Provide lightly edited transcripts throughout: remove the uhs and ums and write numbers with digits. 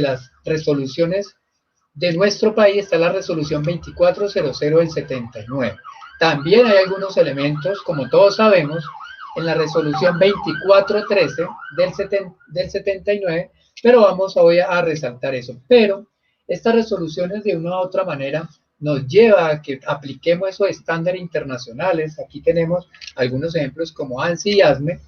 las resoluciones de nuestro país está la resolución 2400 del 79. También hay algunos elementos, como todos sabemos, en la resolución 2413 del 79, pero vamos hoy a resaltar eso. Pero estas resoluciones de una u otra manera nos lleva a que apliquemos esos estándares internacionales. Aquí tenemos algunos ejemplos como ANSI y ASME,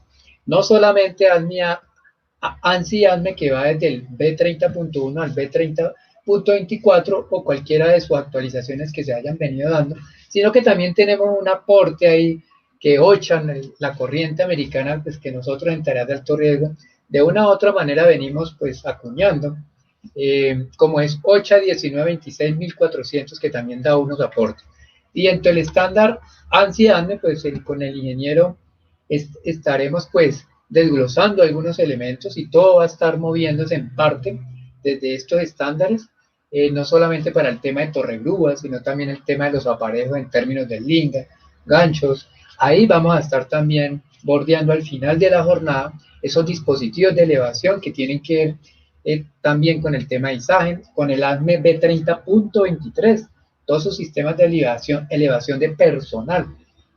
no solamente ANSI y ASME que va desde el B30.1 al B30.24 o cualquiera de sus actualizaciones que se hayan venido dando, sino que también tenemos un aporte ahí que OCHA, la corriente americana, pues que nosotros en tareas de alto riesgo, de una u otra manera venimos pues acuñando, como es OCHA 1926.400, que también da unos aportes. Y entre el estándar ANSI-ASME, pues con el ingeniero estaremos pues desglosando algunos elementos y todo va a estar moviéndose en parte desde estos estándares, no solamente para el tema de torregrúas, sino también el tema de los aparejos en términos de linga, ganchos. Ahí vamos a estar también bordeando al final de la jornada esos dispositivos de elevación que tienen que ver también con el tema de izaje, con el ASME B30.23, todos sus sistemas de elevación de personal,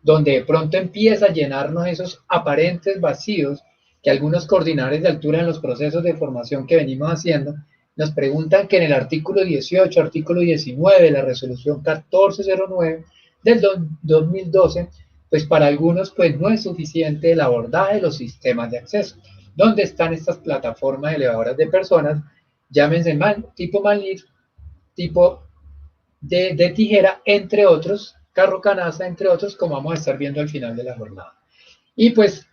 donde de pronto empieza a llenarnos esos aparentes vacíos que algunos coordinadores de altura en los procesos de formación que venimos haciendo nos preguntan, que en el artículo 18, artículo 19 de la resolución 1409 del 2012, pues para algunos pues no es suficiente el abordaje de los sistemas de acceso. ¿Dónde están estas plataformas elevadoras de personas? Llámense tipo manlift, tipo de tijera, entre otros, carro canasta, entre otros, como vamos a estar viendo al final de la jornada. Y pues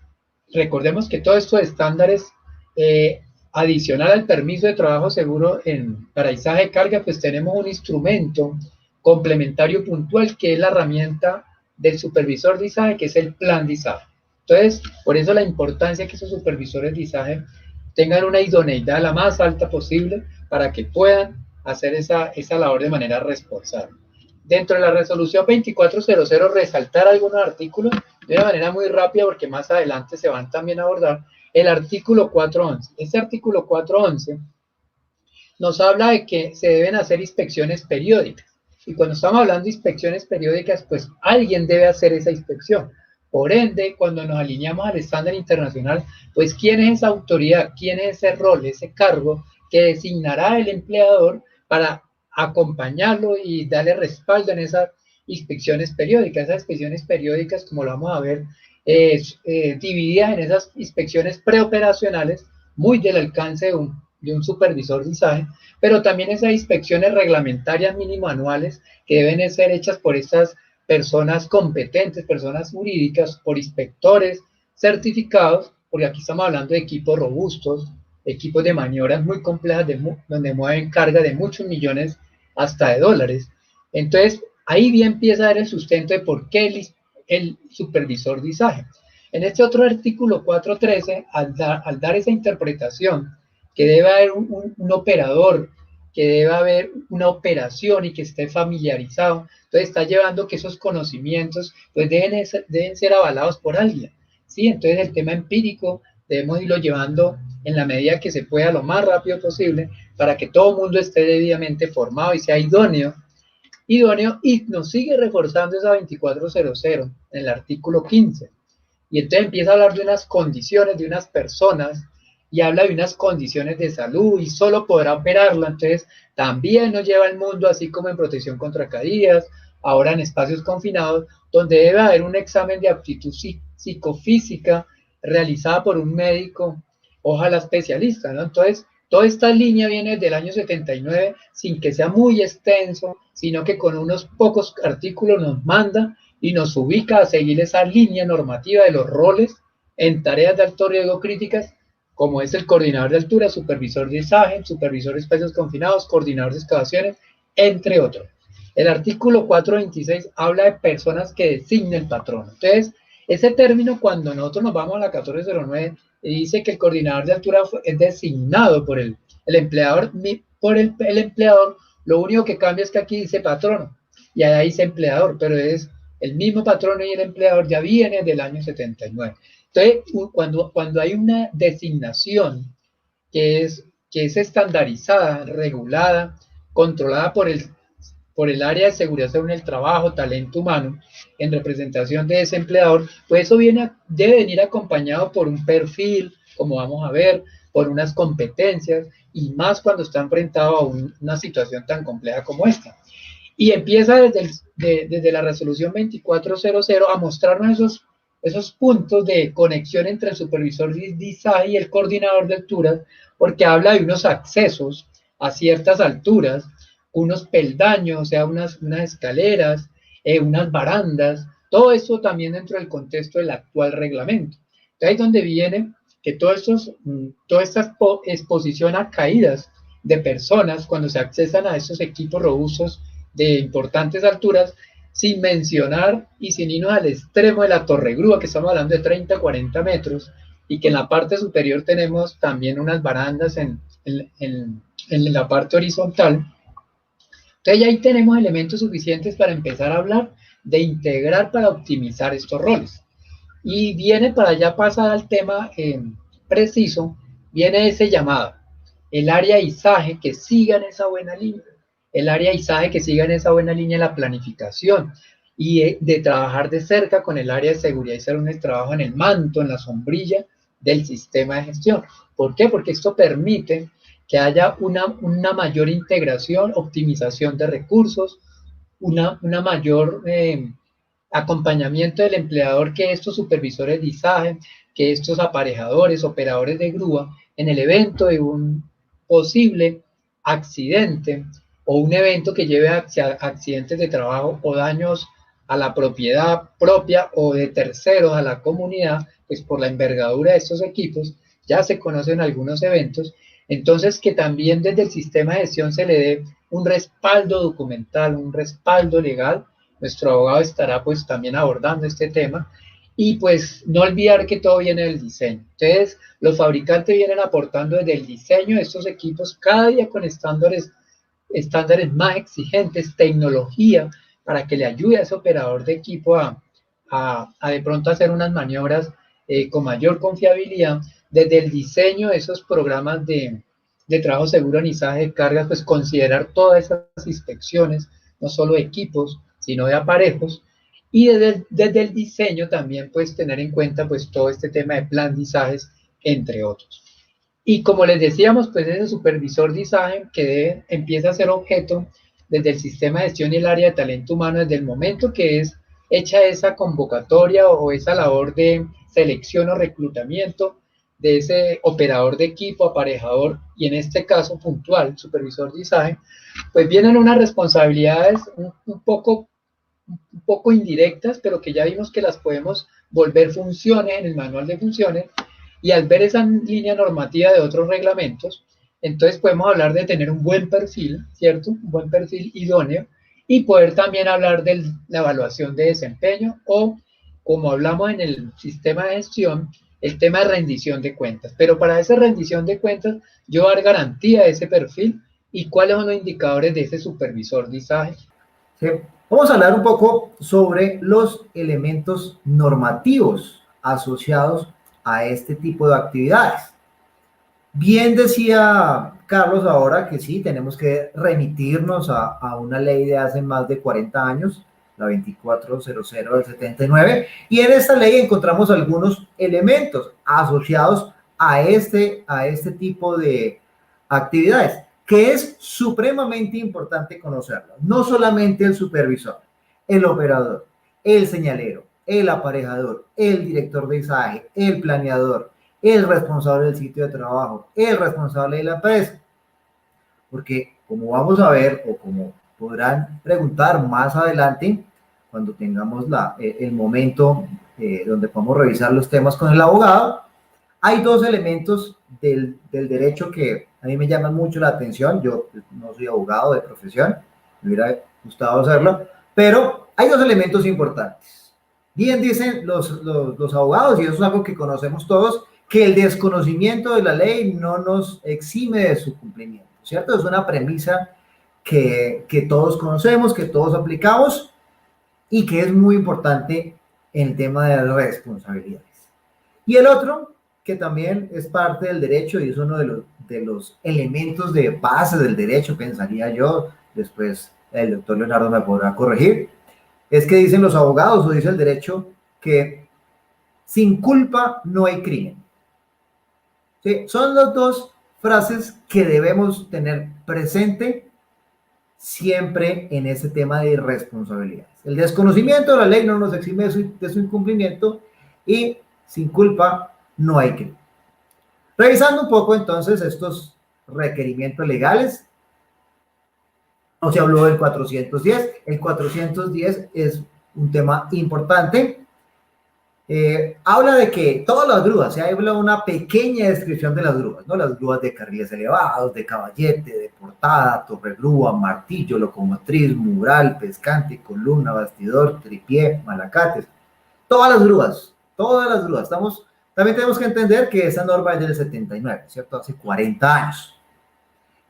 recordemos que todos estos estándares, adicional al permiso de trabajo seguro para izaje de carga, pues tenemos un instrumento complementario puntual que es la herramienta del supervisor de izaje, que es el plan de izaje. Entonces, por eso la importancia que esos supervisores de izaje tengan una idoneidad la más alta posible para que puedan hacer esa labor de manera responsable. Dentro de la resolución 2400, resaltar algunos artículos de una manera muy rápida, porque más adelante se van también a abordar. El artículo 411. Este artículo 411 nos habla de que se deben hacer inspecciones periódicas. Y cuando estamos hablando de inspecciones periódicas, pues alguien debe hacer esa inspección. Por ende, cuando nos alineamos al estándar internacional, pues ¿quién es esa autoridad? ¿Quién es ese rol, ese cargo que designará el empleador para acompañarlo y darle respaldo en esas inspecciones periódicas? Esas inspecciones periódicas, como lo vamos a ver, divididas en esas inspecciones preoperacionales, muy del alcance de un supervisor de izaje, pero también esas inspecciones reglamentarias mínimo anuales que deben ser hechas por estas personas competentes, personas jurídicas, por inspectores certificados, porque aquí estamos hablando de equipos robustos, equipos de maniobras muy complejas, donde mueven carga de muchos millones hasta de dólares. Entonces, ahí bien empieza a dar el sustento de por qué el supervisor de izaje. En este otro artículo 413, al dar esa interpretación, que debe haber un operador, que debe haber una operación y que esté familiarizado, entonces está llevando que esos conocimientos pues deben ser avalados por alguien, ¿sí? Entonces el tema empírico debemos irlo llevando en la medida que se pueda lo más rápido posible para que todo el mundo esté debidamente formado y sea idóneo, y nos sigue reforzando esa 2400 en el artículo 15. Y entonces empieza a hablar de unas condiciones, de unas personas, y habla de unas condiciones de salud y solo podrá operarla. Entonces también nos lleva al mundo, así como en protección contra caídas, ahora en espacios confinados, donde debe haber un examen de aptitud psicofísica realizada por un médico, ojalá especialista, ¿no? Entonces, toda esta línea viene del año 79, sin que sea muy extenso, sino que con unos pocos artículos nos manda y nos ubica a seguir esa línea normativa de los roles en tareas de alto riesgo críticas, como es el coordinador de altura, supervisor de izaje, supervisor de espacios confinados, coordinador de excavaciones, entre otros. El artículo 426 habla de personas que designa el patrón. Entonces, ese término, cuando nosotros nos vamos a la 1409, dice que el coordinador de altura es designado por el empleador, el empleador, lo único que cambia es que aquí dice patrono, y ahí dice empleador, pero es el mismo patrono, y el empleador ya viene del año 79. Entonces, cuando hay una designación que es que es estandarizada, regulada, controlada por el área de seguridad en el trabajo, talento humano, en representación de ese empleador, pues eso debe venir acompañado por un perfil, como vamos a ver, por unas competencias, y más cuando está enfrentado a una situación tan compleja como esta. Y empieza desde la resolución 2400 a mostrarnos esos puntos de conexión entre el supervisor de ISAE y el coordinador de alturas, porque habla de unos accesos a ciertas alturas, unos peldaños, o sea, unas escaleras, unas barandas, todo esto también dentro del contexto del actual reglamento. Entonces, ahí es donde viene que toda esta exposición a caídas de personas cuando se accesan a estos equipos robustos de importantes alturas, sin mencionar y sin irnos al extremo de la torre grúa, que estamos hablando de 30, 40 metros, y que en la parte superior tenemos también unas barandas en la parte horizontal. Entonces ahí tenemos elementos suficientes para empezar a hablar de integrar para optimizar estos roles. Y viene para ya pasar al tema preciso, viene ese llamado, el área ISAGE que siga en esa buena línea, el área ISAGE que siga en esa buena línea de la planificación y de trabajar de cerca con el área de seguridad y salud en el trabajo, en el manto, en la sombrilla del sistema de gestión. ¿Por qué? Porque esto permite que haya una mayor integración, optimización de recursos, una mayor acompañamiento del empleador que estos supervisores de ISAGE, que estos aparejadores, operadores de grúa, en el evento de un posible accidente o un evento que lleve a accidentes de trabajo o daños a la propiedad propia o de terceros a la comunidad, pues por la envergadura de estos equipos, ya se conocen algunos eventos, entonces que también desde el sistema de gestión se le dé un respaldo documental, un respaldo legal. Nuestro abogado estará pues también abordando este tema y pues no olvidar que todo viene del diseño. Entonces los fabricantes vienen aportando desde el diseño de estos equipos cada día con estándares más exigentes, tecnología para que le ayude a ese operador de equipo a de pronto hacer unas maniobras con mayor confiabilidad. Desde el diseño de esos programas de trabajo seguro en ISAGE de cargas, pues considerar todas esas inspecciones, no solo de equipos, sino de aparejos, y desde el diseño también pues tener en cuenta pues todo este tema de plan de ISAGES, entre otros. Y como les decíamos, pues ese supervisor de ISAGE que empieza a ser objeto desde el sistema de gestión y el área de talento humano desde el momento que es hecha esa convocatoria o esa labor de selección o reclutamiento de ese operador de equipo, aparejador y en este caso puntual, supervisor de ISAGE, pues vienen unas responsabilidades un poco indirectas, pero que ya vimos que las podemos volver funciones en el manual de funciones, y al ver esa línea normativa de otros reglamentos, entonces podemos hablar de tener un buen perfil, ¿cierto? Un buen perfil idóneo, y poder también hablar de la evaluación de desempeño o, como hablamos en el sistema de gestión, el tema de rendición de cuentas. Pero para esa rendición de cuentas, yo dar garantía de ese perfil y cuáles son los indicadores de ese supervisor de ISAGE. Sí. Vamos a hablar un poco sobre los elementos normativos asociados a este tipo de actividades. Bien decía Carlos ahora que sí, tenemos que remitirnos a una ley de hace más de 40 años, la 2400 del 79, y en esta ley encontramos algunos elementos asociados a este tipo de actividades, que es supremamente importante conocerlo. No solamente el supervisor, el operador, el señalero, el aparejador, el director de ISAGE, el planeador, el responsable del sitio de trabajo, el responsable de la empresa. Porque como vamos a ver, o como podrán preguntar más adelante, cuando tengamos el momento donde podamos revisar los temas con el abogado, hay dos elementos del derecho que a mí me llaman mucho la atención. Yo no soy abogado de profesión, me hubiera gustado hacerlo, pero hay dos elementos importantes. Bien dicen los abogados, y eso es algo que conocemos todos, que el desconocimiento de la ley no nos exime de su cumplimiento, ¿cierto? Es una premisa que todos conocemos, que todos aplicamos y que es muy importante en el tema de las responsabilidades. Y el otro, que también es parte del derecho y es uno de de los elementos de base del derecho, pensaría yo, después el doctor Leonardo me podrá corregir, es que dicen los abogados o dice el derecho que sin culpa no hay crimen. ¿Sí? Son las dos frases que debemos tener presente siempre en ese tema de responsabilidades. El desconocimiento de la ley no nos exime de su incumplimiento y sin culpa no hay crimen. Revisando un poco entonces estos requerimientos legales, no se habló del 410. El 410 es un tema importante. Habla de que todas las grúas, se habla una pequeña descripción de las grúas, ¿no? Las grúas de carriles elevados, de caballete, de portada, torregrúa, martillo, locomotriz, mural, pescante, columna, bastidor, tripié, malacates. Todas las grúas, todas las grúas. También tenemos que entender que esa norma es del 79, ¿cierto? Hace 40 años.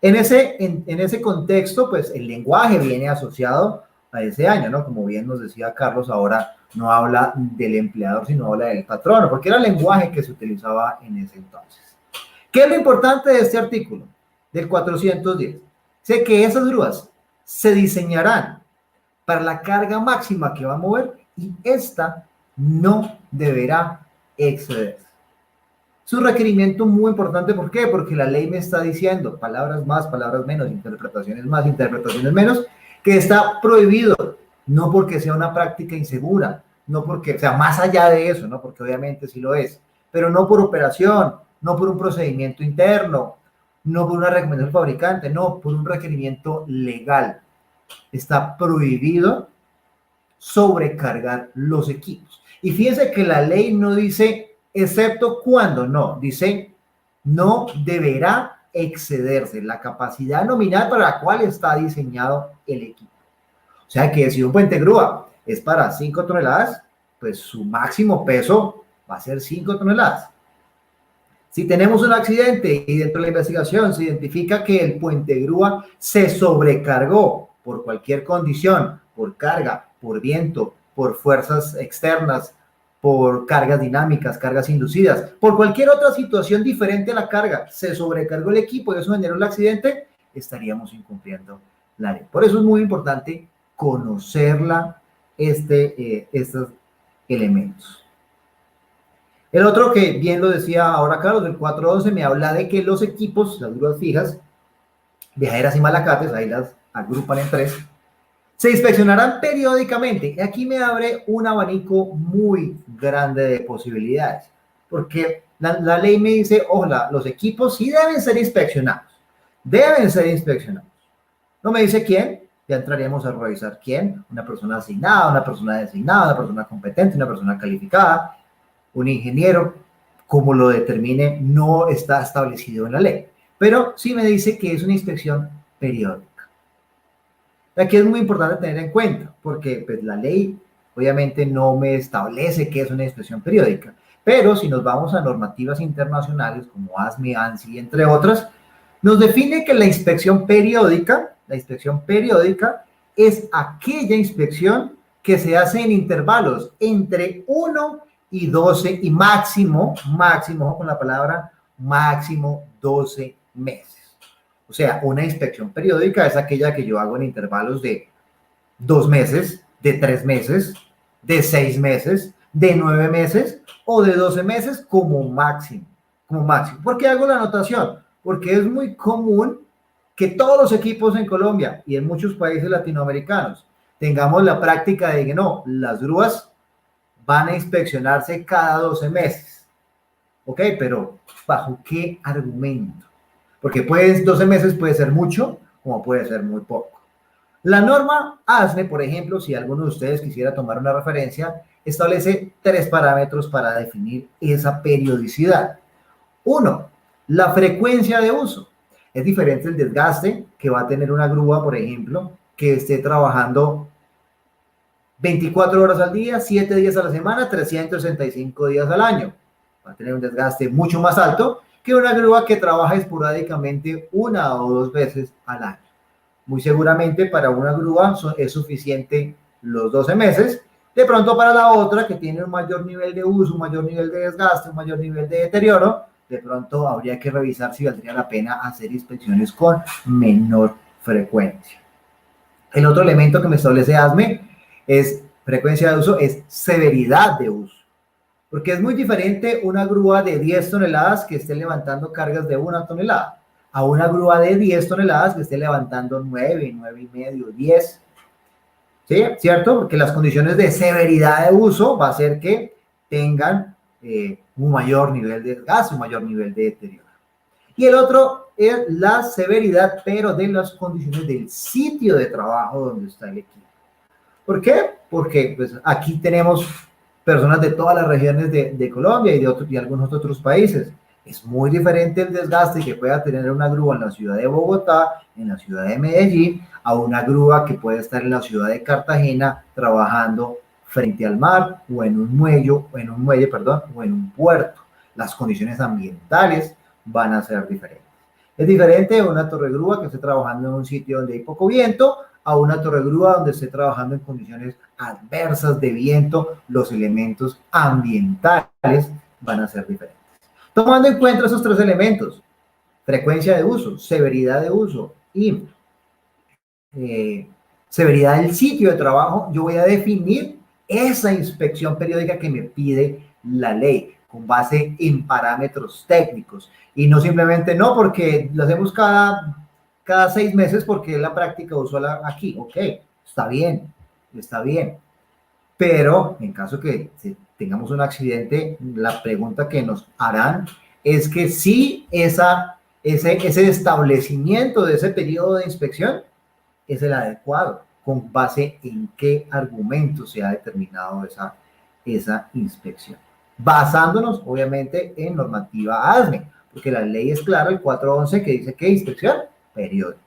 En ese contexto, pues el lenguaje viene asociado a ese año, ¿no? Como bien nos decía Carlos, ahora no habla del empleador, sino habla del patrono, porque era el lenguaje que se utilizaba en ese entonces. ¿Qué es lo importante de este artículo? Del 410. Sé que esas grúas se diseñarán para la carga máxima que va a mover y esta no deberá excederse. Es un requerimiento muy importante. ¿Por qué? Porque la ley me está diciendo, palabras más, palabras menos, interpretaciones más, interpretaciones menos, que está prohibido, no porque sea una práctica insegura, no porque, o sea, más allá de eso, ¿no? Porque obviamente sí lo es, pero no por operación, no por un procedimiento interno, no por una recomendación del fabricante, no, por un requerimiento legal. Está prohibido sobrecargar los equipos. Y fíjense que la ley no dice, excepto cuando, no, dice, no deberá excederse la capacidad nominal para la cual está diseñado el equipo. O sea que si un puente grúa es para 5 toneladas, pues su máximo peso va a ser 5 toneladas. Si tenemos un accidente y dentro de la investigación se identifica que el puente grúa se sobrecargó por cualquier condición, por carga, por viento, por fuerzas externas, por cargas dinámicas, cargas inducidas, por cualquier otra situación diferente a la carga, se sobrecargó el equipo y eso generó el accidente, estaríamos incumpliendo la ley. Por eso es muy importante conocerla, estos elementos. El otro que bien lo decía ahora Carlos, el 411 me habla de que los equipos, las grúas fijas, viajeras y malacates, ahí las agrupan en 3, se inspeccionarán periódicamente. Y aquí me abre un abanico muy grande de posibilidades, porque la ley me dice, ojalá, los equipos sí deben ser inspeccionados. Deben ser inspeccionados. No me dice quién, ya entraríamos a revisar quién, una persona asignada, una persona designada, una persona competente, una persona calificada, un ingeniero, como lo determine, no está establecido en la ley. Pero sí me dice que es una inspección periódica. Aquí es muy importante tener en cuenta, porque pues, la ley obviamente no me establece que es una inspección periódica, pero si nos vamos a normativas internacionales como ASME, ANSI, entre otras, nos define que la inspección periódica es aquella inspección que se hace en intervalos entre 1 y 12 y máximo, con la palabra máximo 12 meses. O sea, una inspección periódica es aquella que yo hago en intervalos de 2 meses, de 3 meses, de 6 meses, de 9 meses o de 12 meses como máximo. ¿Por qué hago la anotación? Porque es muy común que todos los equipos en Colombia y en muchos países latinoamericanos tengamos la práctica de que no, las grúas van a inspeccionarse cada 12 meses. ¿Ok? Pero ¿bajo qué argumento? Porque 12 meses puede ser mucho, como puede ser muy poco. La norma ASME, por ejemplo, si alguno de ustedes quisiera tomar una referencia, establece 3 parámetros para definir esa periodicidad. 1, la frecuencia de uso. Es diferente el desgaste que va a tener una grúa, por ejemplo, que esté trabajando 24 horas al día, 7 días a la semana, 365 días al año. Va a tener un desgaste mucho más alto que una grúa que trabaja esporádicamente 1 o 2 veces al año. Muy seguramente para una grúa es suficiente los 12 meses. De pronto para la otra que tiene un mayor nivel de uso, un mayor nivel de desgaste, un mayor nivel de deterioro, de pronto habría que revisar si valdría la pena hacer inspecciones con menor frecuencia. El otro elemento que me establece ASME es frecuencia de uso, es severidad de uso. Porque es muy diferente una grúa de 10 toneladas que esté levantando cargas de 1 tonelada a una grúa de 10 toneladas que esté levantando 9, 9 y medio, 10. ¿Sí? ¿Cierto? Porque las condiciones de severidad de uso va a hacer que tengan un mayor nivel de desgaste, un mayor nivel de deterioro. Y el otro es la severidad, pero de las condiciones del sitio de trabajo donde está el equipo. ¿Por qué? Porque pues, aquí tenemos personas de todas las regiones de Colombia y algunos otros países. Es muy diferente el desgaste que pueda tener una grúa en la ciudad de Bogotá, en la ciudad de Medellín, a una grúa que puede estar en la ciudad de Cartagena trabajando frente al mar o en un muelle, o en un puerto. Las condiciones ambientales van a ser diferentes. Es diferente una torre grúa que esté trabajando en un sitio donde hay poco viento a una torre grúa donde esté trabajando en condiciones adversas de viento. Los elementos ambientales van a ser diferentes. Tomando en cuenta esos tres elementos, frecuencia de uso, severidad de uso y severidad del sitio de trabajo, yo voy a definir esa inspección periódica que me pide la ley con base en parámetros técnicos y no simplemente no porque lo hacemos cada 6 meses porque es la práctica usual aquí. Ok, está bien, pero en caso que tengamos un accidente, la pregunta que nos harán es que si ese establecimiento de ese periodo de inspección es el adecuado, con base en qué argumento se ha determinado esa inspección. Basándonos, obviamente, en normativa ASME, porque la ley es clara, el 411, que dice que inspección periódica.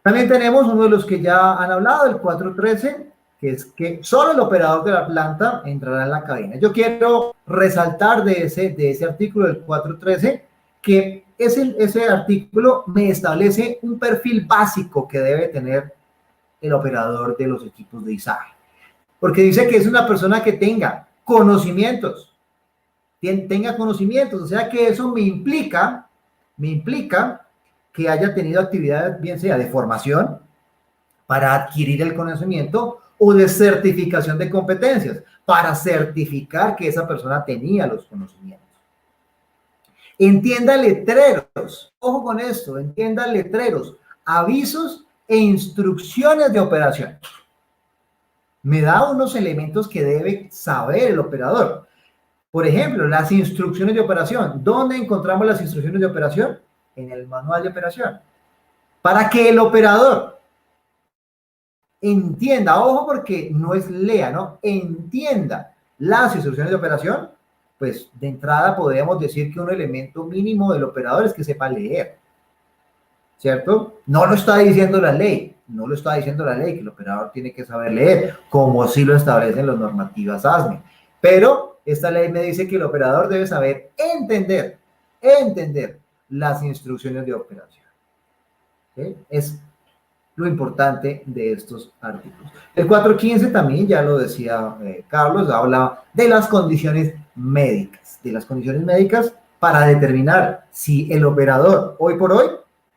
También tenemos uno de los que ya han hablado, el 413, que es que solo el operador de la planta entrará en la cabina. Yo quiero resaltar de ese artículo del 413 que ese artículo me establece un perfil básico que debe tener el operador de los equipos de izaje. Porque dice que es una persona que tenga conocimientos, o sea que eso me implica que haya tenido actividades, bien sea de formación para adquirir el conocimiento o de certificación de competencias para certificar que esa persona tenía los conocimientos. Entienda letreros, ojo con esto, entienda letreros, avisos e instrucciones de operación. Me da unos elementos que debe saber el operador. Por ejemplo, las instrucciones de operación. ¿Dónde encontramos las instrucciones de operación? En el manual de operación. Para que el operador entienda, ojo porque no es lea, ¿no? Entienda las instrucciones de operación, pues de entrada podemos decir que un elemento mínimo del operador es que sepa leer, ¿cierto? No lo está diciendo la ley, que el operador tiene que saber leer, como sí lo establecen las normativas ASME, pero esta ley me dice que el operador debe saber entender las instrucciones de operación. ¿Sí? Es lo importante de estos artículos. El 415 también, ya lo decía Carlos, habla de las condiciones médicas, para determinar si el operador hoy por hoy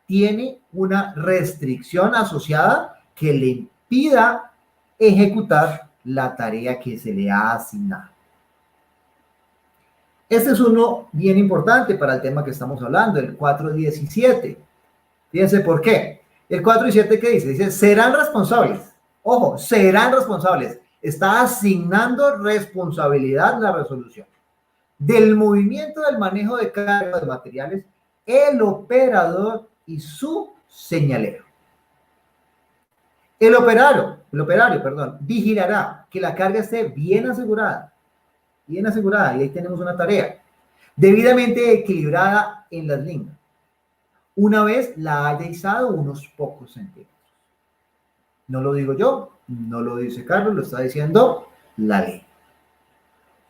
tiene una restricción asociada que le impida ejecutar la tarea que se le ha asignado. Este es uno bien importante para el tema que estamos hablando, el 417. Fíjense por qué. El 417, ¿qué dice? Dice, serán responsables. Ojo, serán responsables. Está asignando responsabilidad en la resolución. Del movimiento del manejo de carga de materiales, el operador y su señalero. El operario, vigilará que la carga esté bien asegurada, y ahí tenemos una tarea, debidamente equilibrada en las líneas, una vez la haya izado unos pocos centímetros. No lo digo yo, no lo dice Carlos, lo está diciendo la ley.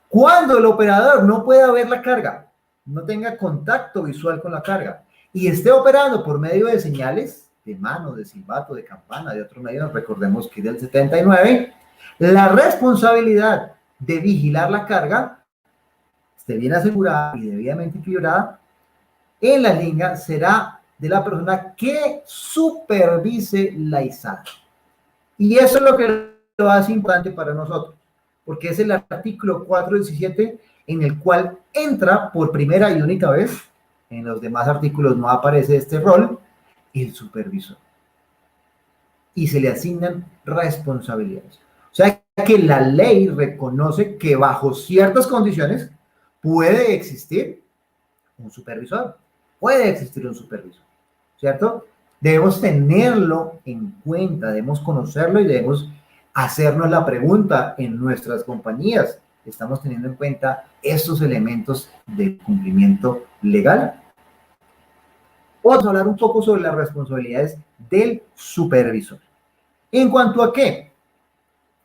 Cuando el operador no pueda ver la carga, no tenga contacto visual con la carga y esté operando por medio de señales de mano, de silbato, de campana, de otros medios, recordemos que del 79, la responsabilidad de vigilar la carga esté bien asegurada y debidamente equilibrada en la línea será de la persona que supervise la ISAE. Y eso es lo que lo hace importante para nosotros, porque es el artículo 417 en el cual entra por primera y única vez, en los demás artículos no aparece este rol, el supervisor. Y se le asignan responsabilidades. O sea que la ley reconoce que bajo ciertas condiciones puede existir un supervisor, puede existir un supervisor, ¿cierto? Debemos tenerlo en cuenta, debemos conocerlo y debemos hacernos la pregunta en nuestras compañías. ¿Estamos teniendo en cuenta estos elementos de cumplimiento legal? Vamos a hablar un poco sobre las responsabilidades del supervisor. ¿En cuanto a qué?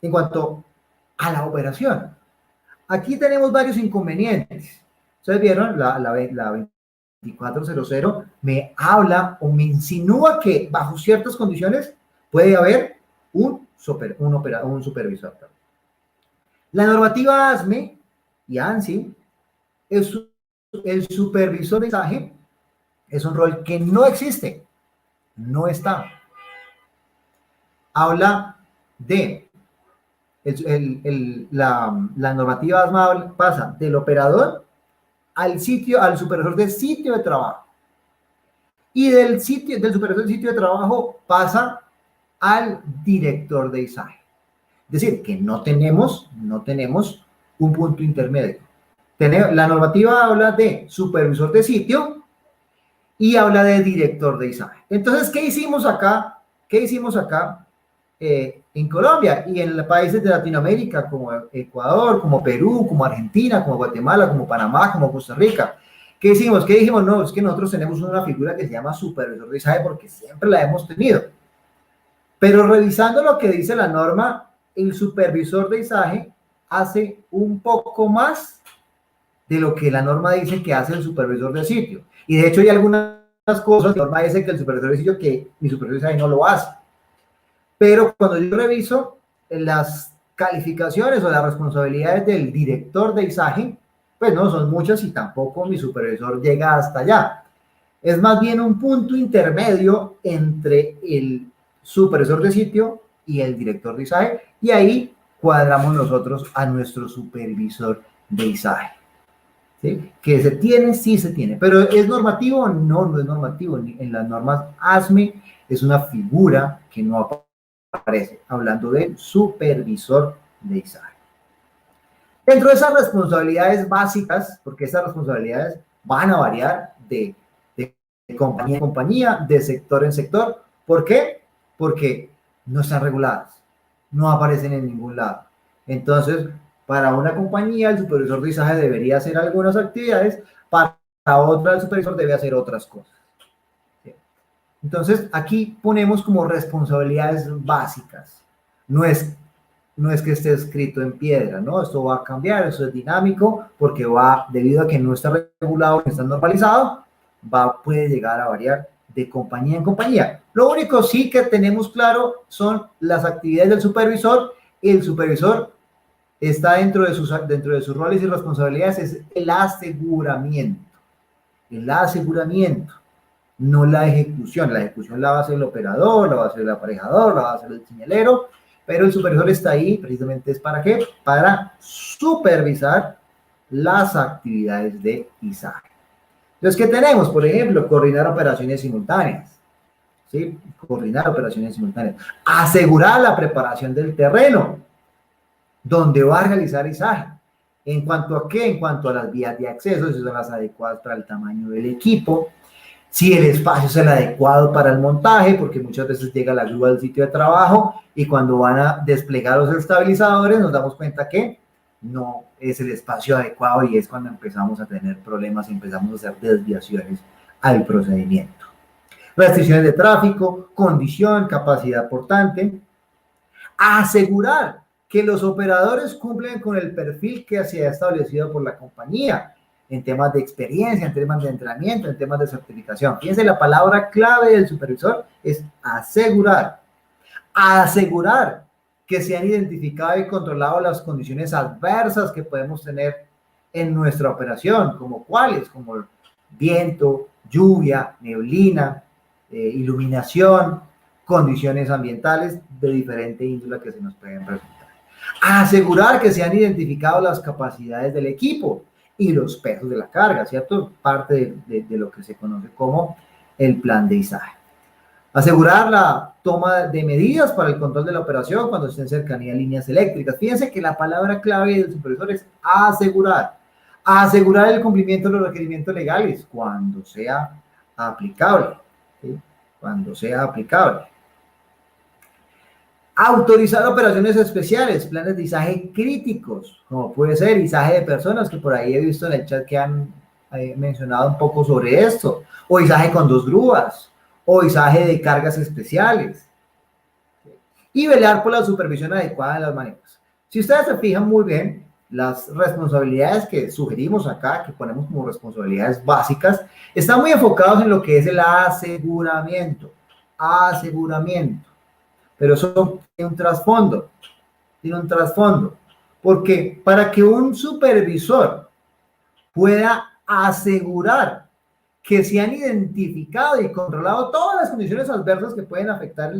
En cuanto a la operación. Aquí tenemos varios inconvenientes. Ustedes vieron, la 2400 me habla o me insinúa que bajo ciertas condiciones puede haber un supervisor. La normativa ASME y ANSI, el supervisor de mensaje es un rol que no existe, no está. Habla de la normativa ASME pasa del operador al supervisor del sitio de trabajo. Y del supervisor del sitio de trabajo pasa al director de ISAE. Es decir, que no tenemos un punto intermedio. La normativa habla de supervisor de sitio y habla de director de ISAE. Entonces, ¿qué hicimos acá? En Colombia y en los países de Latinoamérica como Ecuador, como Perú, como Argentina, como Guatemala, como Panamá, como Costa Rica? ¿Qué hicimos? No, es que nosotros tenemos una figura que se llama supervisor de ISAE porque siempre la hemos tenido. Pero revisando lo que dice la norma, el supervisor de ISAE hace un poco más de lo que la norma dice que hace el supervisor de sitio. Y de hecho hay algunas cosas, la norma dice que el supervisor de sitio, que mi supervisor de ISAE no lo hace. Pero cuando yo reviso las calificaciones o las responsabilidades del director de ISAE, pues no son muchas y tampoco mi supervisor llega hasta allá. Es más bien un punto intermedio entre el supervisor de sitio y el director de ISAE, y ahí cuadramos nosotros a nuestro supervisor de ISAE. ¿Sí? ¿Que se tiene? Sí se tiene. ¿Pero es normativo? No, no es normativo. En las normas ASME es una figura que no aparece, hablando del supervisor de ISAE. Dentro de esas responsabilidades básicas, porque esas responsabilidades van a variar de compañía en compañía, de sector en sector. ¿Por qué? Porque no están reguladas, no aparecen en ningún lado. Entonces, para una compañía, el supervisor de ISAE debería hacer algunas actividades, para otra, el supervisor debe hacer otras cosas. Entonces, aquí ponemos como responsabilidades básicas. No es que esté escrito en piedra, ¿no? Esto va a cambiar, esto es dinámico, porque debido a que no está regulado, no está normalizado, puede llegar a variar de compañía en compañía. Lo único sí que tenemos claro son las actividades del supervisor. El supervisor está dentro de sus roles y responsabilidades, es el aseguramiento. El aseguramiento, no la ejecución. La ejecución la va a hacer el operador, la va a hacer el aparejador, la va a hacer el señalero, pero el supervisor está ahí precisamente es para ¿qué? Para supervisar las actividades de ISAE. Entonces, ¿qué tenemos? Por ejemplo, coordinar operaciones simultáneas. ¿Sí? Coordinar operaciones simultáneas. Asegurar la preparación del terreno donde va a realizar ISAE. ¿En cuanto a qué? En cuanto a las vías de acceso, si son las adecuadas para el tamaño del equipo, si el espacio es el adecuado para el montaje, porque muchas veces llega la grúa al sitio de trabajo y cuando van a desplegar los estabilizadores nos damos cuenta que no es el espacio adecuado y es cuando empezamos a tener problemas y empezamos a hacer desviaciones al procedimiento. Restricciones de tráfico, condición, capacidad portante. Asegurar que los operadores cumplen con el perfil que se ha establecido por la compañía en temas de experiencia, en temas de entrenamiento, en temas de certificación. Fíjense, la palabra clave del supervisor es asegurar. Asegurar que se han identificado y controlado las condiciones adversas que podemos tener en nuestra operación, como cuáles, como viento, lluvia, neblina, iluminación, condiciones ambientales de diferente índole que se nos pueden presentar. Asegurar que se han identificado las capacidades del equipo y los pesos de la carga, ¿cierto? Parte de lo que se conoce como el plan de izaje. Asegurar la toma de medidas para el control de la operación cuando esté en cercanía a líneas eléctricas. Fíjense que la palabra clave del supervisor es asegurar. Asegurar el cumplimiento de los requerimientos legales cuando sea aplicable. ¿Sí? Cuando sea aplicable. Autorizar operaciones especiales, planes de izaje críticos, como puede ser izaje de personas, que por ahí he visto en el chat que han mencionado un poco sobre esto, o izaje con 2 grúas, o izaje de cargas especiales, y velar por la supervisión adecuada de las maniobras. Si ustedes se fijan muy bien, las responsabilidades que sugerimos acá, que ponemos como responsabilidades básicas, están muy enfocados en lo que es el aseguramiento. Pero eso tiene un trasfondo, porque para que un supervisor pueda asegurar que se han identificado y controlado todas las condiciones adversas que pueden afectar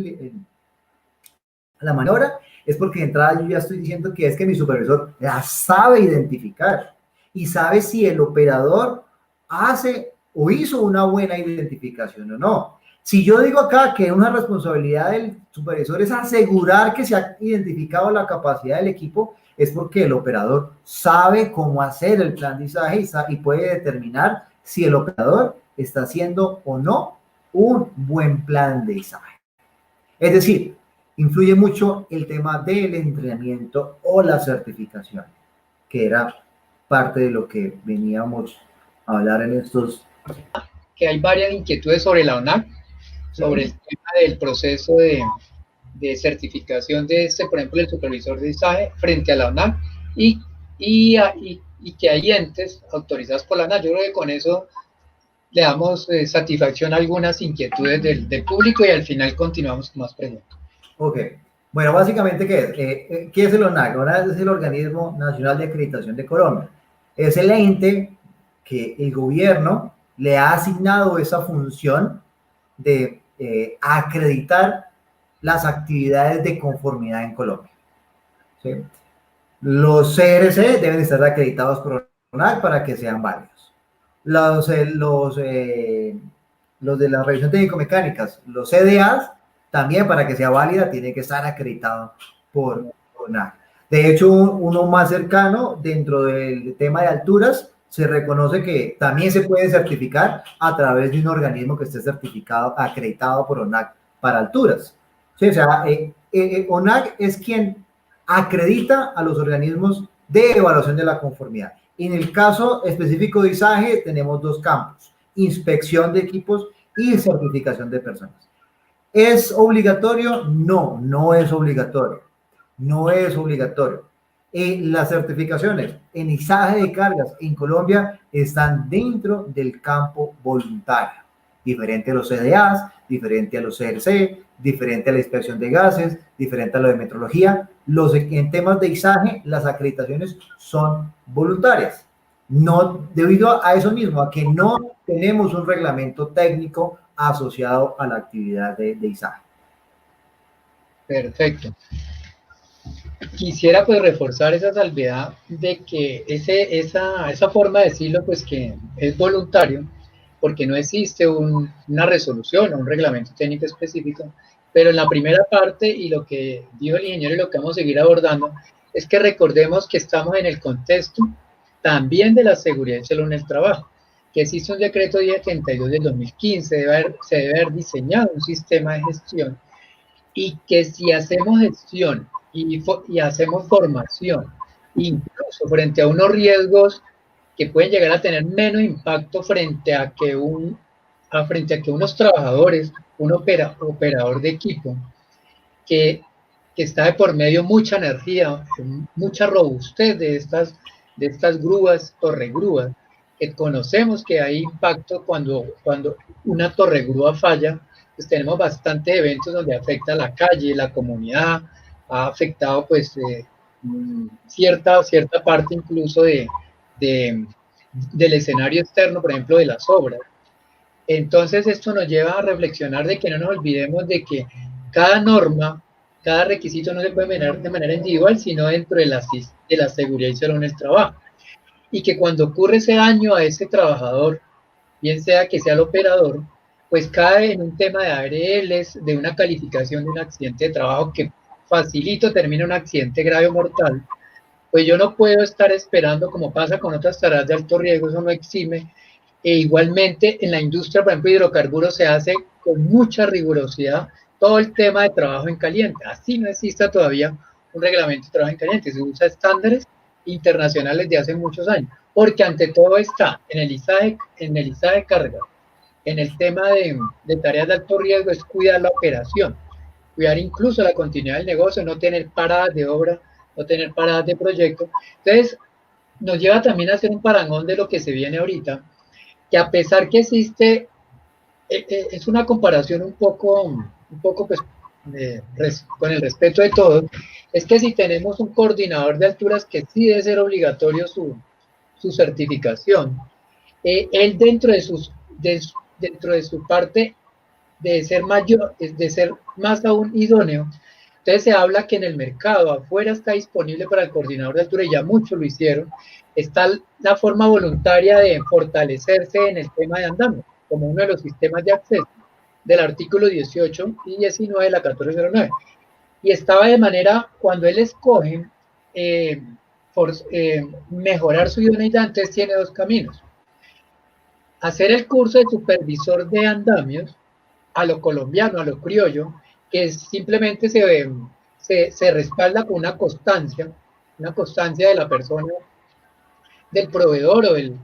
la maniobra, es porque de entrada yo ya estoy diciendo que es que mi supervisor la sabe identificar y sabe si el operador hace o hizo una buena identificación o no. Si yo digo acá que una responsabilidad del supervisor es asegurar que se ha identificado la capacidad del equipo, es porque el operador sabe cómo hacer el plan de izaje y puede determinar si el operador está haciendo o no un buen plan de izaje. Es decir, influye mucho el tema del entrenamiento o la certificación, que era parte de lo que veníamos a hablar en estos. Que hay varias inquietudes sobre la ONAC, sobre el tema del proceso de certificación de por ejemplo, el supervisor de izaje frente a la ONAC y que hay entes autorizados por la ONAC. Yo creo que con eso le damos satisfacción a algunas inquietudes del público y al final continuamos con más preguntas. Ok. Bueno, básicamente, ¿qué es el ONAC? ONAC es el Organismo Nacional de Acreditación de Colombia. Es el ente que el gobierno le ha asignado esa función de acreditar las actividades de conformidad en Colombia. ¿Sí? Los CRC deben estar acreditados por ONAC para que sean válidos. Los de la revisión técnico-mecánicas, los CDAs, también para que sea válida tiene que estar acreditado por ONAC. De hecho, uno más cercano dentro del tema de alturas, se reconoce que también se puede certificar a través de un organismo que esté certificado, acreditado por ONAC para alturas. Sí, o sea, ONAC es quien acredita a los organismos de evaluación de la conformidad. En el caso específico de izaje tenemos 2 campos: inspección de equipos y certificación de personas. ¿Es obligatorio? No, no es obligatorio. No es obligatorio. Las certificaciones en izaje de cargas en Colombia están dentro del campo voluntario, diferente a los CDAs, diferente a los CRC, diferente a la inspección de gases, diferente a lo de metrología. En temas de izaje, las acreditaciones son voluntarias. No, debido a eso mismo, a que no tenemos un reglamento técnico asociado a la actividad de izaje. Perfecto. Quisiera pues reforzar esa salvedad de que esa forma de decirlo pues que es voluntario, porque no existe una resolución o un reglamento técnico específico, pero en la primera parte, y lo que dijo el ingeniero y lo que vamos a seguir abordando, es que recordemos que estamos en el contexto también de la seguridad y salud en el trabajo, que existe un decreto 1032 del 2015, se debe haber diseñado un sistema de gestión, y que si hacemos gestión y hacemos formación, incluso frente a unos riesgos que pueden llegar a tener menos impacto frente a que unos trabajadores, un operador de equipo, que está de por medio mucha energía, mucha robustez de estas grúas, torregrúas, que conocemos que hay impacto cuando una torregrúa falla. Pues tenemos bastantes eventos donde afecta a la calle, la comunidad, ha afectado pues cierta parte incluso de de, del escenario externo, por ejemplo, de las obras. Entonces esto nos lleva a reflexionar de que no nos olvidemos de que cada norma, cada requisito no se puede mirar de manera individual, sino dentro de la seguridad y salud en el trabajo. Y que cuando ocurre ese daño a ese trabajador, bien sea que sea el operador, pues cae en un tema de ARLs, de una calificación de un accidente de trabajo que facilito termina un accidente grave o mortal, pues yo no puedo estar esperando, como pasa con otras tareas de alto riesgo, eso no exime. E igualmente en la industria, por ejemplo, hidrocarburos se hace con mucha rigurosidad todo el tema de trabajo en caliente. Así no exista todavía un reglamento de trabajo en caliente, se usa estándares internacionales de hace muchos años, porque ante todo está en el ISAE de carga, en el tema de tareas de alto riesgo es cuidar la operación, cuidar incluso la continuidad del negocio, no tener paradas de obra, no tener paradas de proyecto. Entonces, nos lleva también a hacer un parangón de lo que se viene ahorita, que a pesar que existe, es una comparación un poco pues, con el respeto de todos, es que si tenemos un coordinador de alturas que sí debe ser obligatorio su certificación, él dentro de su parte de ser mayor, de ser más aún idóneo, entonces se habla que en el mercado afuera está disponible para el coordinador de altura, y ya muchos lo hicieron, está la forma voluntaria de fortalecerse en el tema de andamio, como uno de los sistemas de acceso del artículo 18 y 19 de la 1409. Y estaba de manera, cuando él escoge mejorar su idoneidad, entonces tiene dos caminos. Hacer el curso de supervisor de andamios, a lo colombiano, a lo criollo, que simplemente se respalda con una constancia de la persona, del proveedor el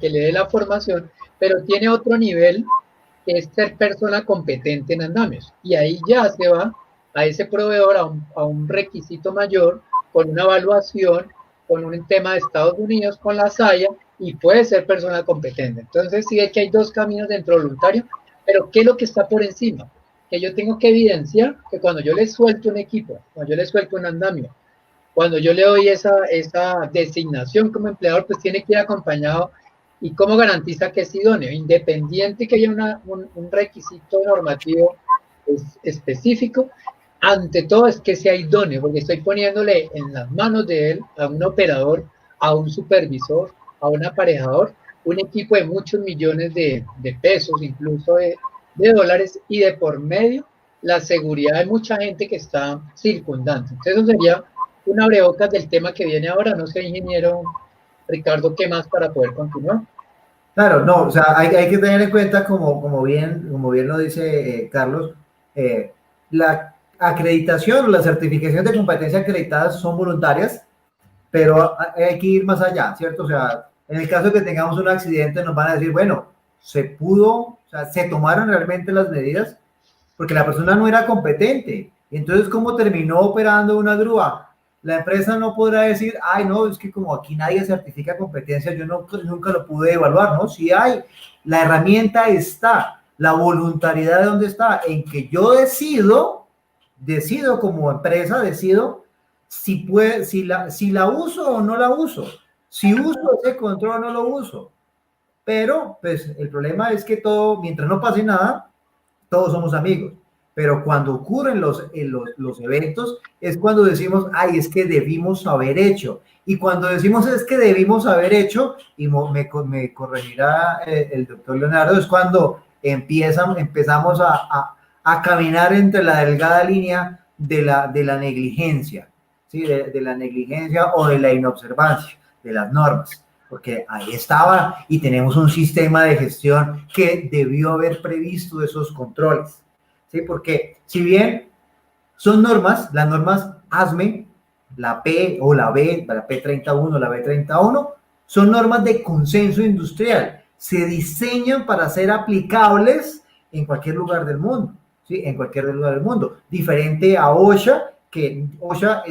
que le dé la formación, pero tiene otro nivel que es ser persona competente en andamios. Y ahí ya se va a ese proveedor a un requisito mayor, con una evaluación, con un tema de Estados Unidos, con la SAIA, y puede ser persona competente. Entonces sí es que hay dos caminos dentro del voluntario, pero ¿qué es lo que está por encima? Que yo tengo que evidenciar que cuando yo le suelto un equipo, cuando yo le suelto un andamio, cuando yo le doy esa designación como empleador, pues tiene que ir acompañado. ¿Y cómo garantiza que es idóneo? Independiente que haya un requisito normativo específico, ante todo es que sea idóneo, porque estoy poniéndole en las manos de él a un operador, a un supervisor, a un aparejador, un equipo de muchos millones de pesos, incluso de dólares, y de por medio la seguridad de mucha gente que está circundante. Entonces eso sería un abrebocas del tema que viene ahora. No sé, ingeniero Ricardo, ¿qué más para poder continuar? Claro, no, o sea, hay que tener en cuenta, como bien lo dice Carlos, la acreditación o la certificación de competencia acreditadas son voluntarias, pero hay que ir más allá, ¿cierto? O sea, en el caso de que tengamos un accidente, nos van a decir, bueno, se pudo, o sea, se tomaron realmente las medidas porque la persona no era competente. Entonces, ¿cómo terminó operando una grúa? La empresa no podrá decir, ay, no, es que como aquí nadie certifica competencia, yo no, nunca lo pude evaluar, ¿no? Si hay, la herramienta está, la voluntariedad de dónde está, en que yo decido como empresa, decido si la uso o no la uso, si uso ese control o no lo uso. Pero, pues, el problema es que todo, mientras no pase nada, todos somos amigos. Pero cuando ocurren los eventos, es cuando decimos, ay, es que debimos haber hecho. Y cuando decimos es que debimos haber hecho, y me corregirá el doctor Leonardo, es cuando empezamos a caminar entre la delgada línea de la negligencia, ¿sí? De la negligencia o de la inobservancia de las normas, porque ahí estaba y tenemos un sistema de gestión que debió haber previsto esos controles, ¿sí? Porque si bien son normas, las normas ASME, la P o la B, la P31, la B31, son normas de consenso industrial, se diseñan para ser aplicables en cualquier lugar del mundo, ¿sí? En cualquier lugar del mundo, diferente a OSHA, que OSHA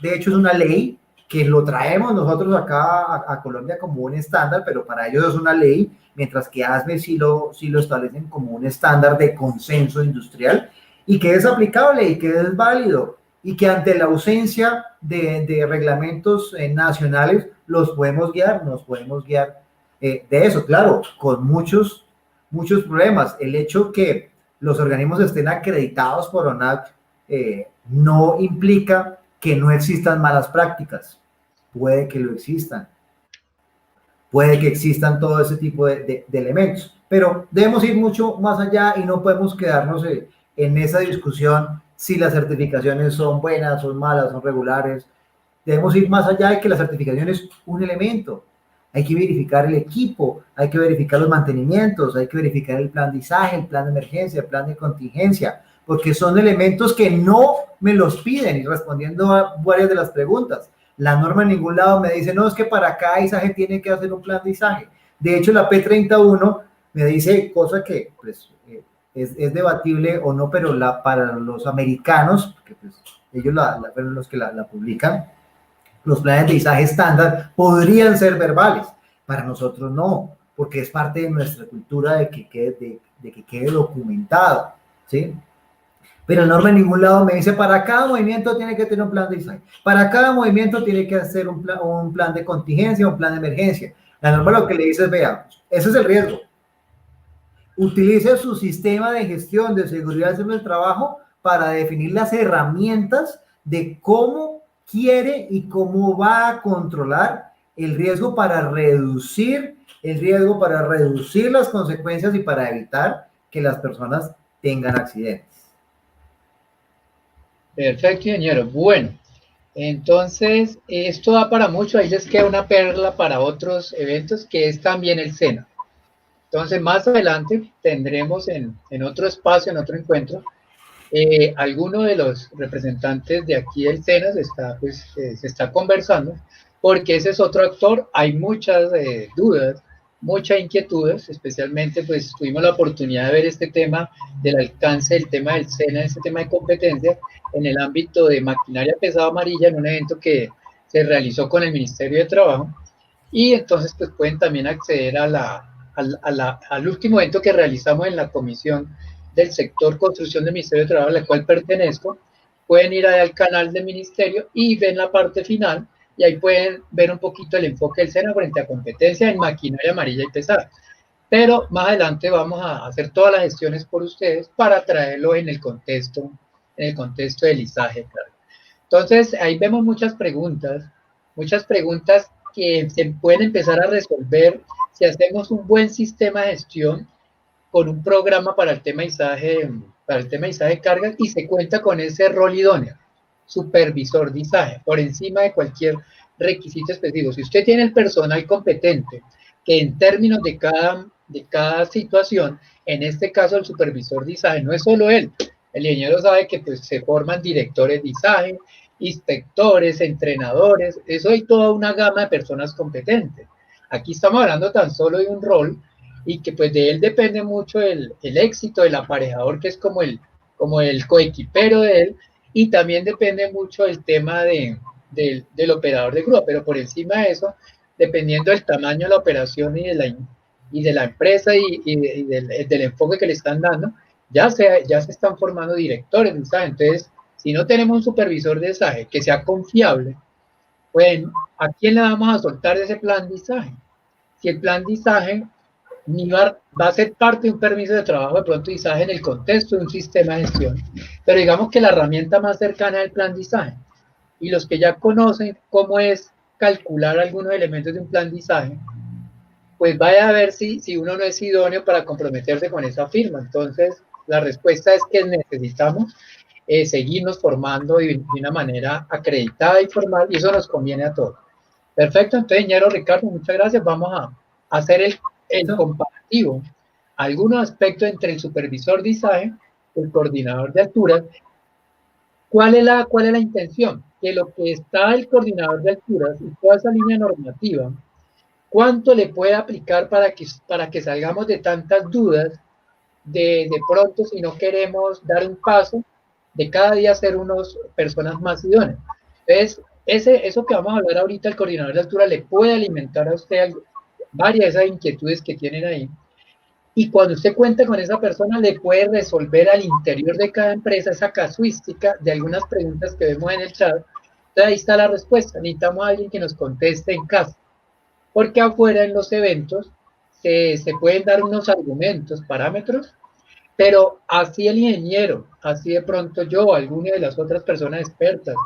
de hecho es una ley que lo traemos nosotros acá a Colombia como un estándar, pero para ellos es una ley, mientras que ASME sí lo establecen como un estándar de consenso industrial y que es aplicable y que es válido. y que ante la ausencia de reglamentos nacionales nos podemos guiar de eso, claro, con muchos problemas. El hecho que los organismos estén acreditados por ONAC no implica que no existan malas prácticas. Puede que lo existan. Puede que existan todo ese tipo de elementos. Pero debemos ir mucho más allá y no podemos quedarnos en esa discusión si las certificaciones son buenas, son malas, son regulares. Debemos ir más allá de que la certificación es un elemento. Hay que verificar el equipo, hay que verificar los mantenimientos, hay que verificar el plan de izaje, el plan de emergencia, el plan de contingencia, porque son elementos que no me los piden. Y respondiendo a varias de las preguntas, la norma en ningún lado me dice, no, es que para cada izaje tiene que hacer un plan de izaje. De hecho, la P31 me dice, cosa que pues, es debatible o no, pero para los americanos, que pues, ellos fueron los que la publican, los planes de izaje estándar podrían ser verbales. Para nosotros no, porque es parte de nuestra cultura de que quede documentado, ¿sí? Pero la norma en ningún lado me dice, para cada movimiento tiene que tener un plan de izaje. Para cada movimiento tiene que hacer un plan de contingencia, un plan de emergencia. La norma lo que le dice es, vea, ese es el riesgo. Utilice su sistema de gestión de seguridad del trabajo para definir las herramientas de cómo quiere y cómo va a controlar el riesgo para reducir las consecuencias y para evitar que las personas tengan accidentes. Perfecto, ingeniero. Bueno, entonces esto da para mucho. Ahí les queda una perla para otros eventos, que es también el SENA. Entonces, más adelante tendremos en otro espacio, en otro encuentro, alguno de los representantes de aquí del SENA se está conversando, porque ese es otro actor. Hay muchas dudas, muchas inquietudes, especialmente pues tuvimos la oportunidad de ver este tema del alcance del tema del SENA, este tema de competencia en el ámbito de maquinaria pesada amarilla en un evento que se realizó con el Ministerio de Trabajo, y entonces pues pueden también acceder al último evento que realizamos en la comisión del sector construcción del Ministerio de Trabajo, a la cual pertenezco. Pueden ir al canal del ministerio y ven la parte final, y ahí pueden ver un poquito el enfoque del SENA frente a competencia en maquinaria amarilla y pesada. Pero más adelante vamos a hacer todas las gestiones por ustedes para traerlo en el contexto del izaje, claro. Entonces, ahí vemos muchas preguntas que se pueden empezar a resolver si hacemos un buen sistema de gestión con un programa para el tema izaje, de cargas, y se cuenta con ese rol idóneo, supervisor de izaje, por encima de cualquier requisito específico. Si usted tiene el personal competente, que en términos de cada situación, en este caso el supervisor de izaje, no es solo él, el ingeniero sabe que pues, se forman directores de izaje, inspectores, entrenadores, eso hay toda una gama de personas competentes. Aquí estamos hablando tan solo de un rol, y que pues de él depende mucho el éxito del aparejador, que es como el coequipero de él, y también depende mucho el tema del operador de grúa, pero por encima de eso, dependiendo del tamaño de la operación y de la empresa y del enfoque que le están dando, ya se están formando directores de izaje. Entonces, si no tenemos un supervisor de izaje que sea confiable, pues ¿a quién le vamos a soltar ese plan de izaje? Si el plan de izaje va a ser parte de un permiso de trabajo de pronto izaje en el contexto de un sistema de gestión, pero digamos que la herramienta más cercana es el plan de izaje, y los que ya conocen cómo es calcular algunos elementos de un plan de izaje, pues vaya a ver si uno no es idóneo para comprometerse con esa firma. Entonces, la respuesta es que necesitamos seguirnos formando de una manera acreditada y formal, y eso nos conviene a todos. Perfecto, entonces, ingeniero Ricardo, muchas gracias. Vamos a hacer el comparativo, algunos aspectos entre el supervisor de izaje, el coordinador de alturas. ¿Cuál es la intención? Que lo que está el coordinador de alturas y toda esa línea normativa, ¿cuánto le puede aplicar para que salgamos de tantas dudas de pronto, si no queremos dar un paso de cada día ser unas personas más idóneas? Entonces, eso que vamos a hablar ahorita, el coordinador de altura le puede alimentar a usted varias de esas inquietudes que tienen ahí, Y cuando usted cuenta con esa persona, le puede resolver al interior de cada empresa esa casuística de algunas preguntas que vemos en el chat. Entonces ahí está la respuesta. Necesitamos a alguien que nos conteste en casa. Porque afuera en los eventos se pueden dar unos argumentos, parámetros, pero así el ingeniero, así de pronto yo o alguna de las otras personas expertas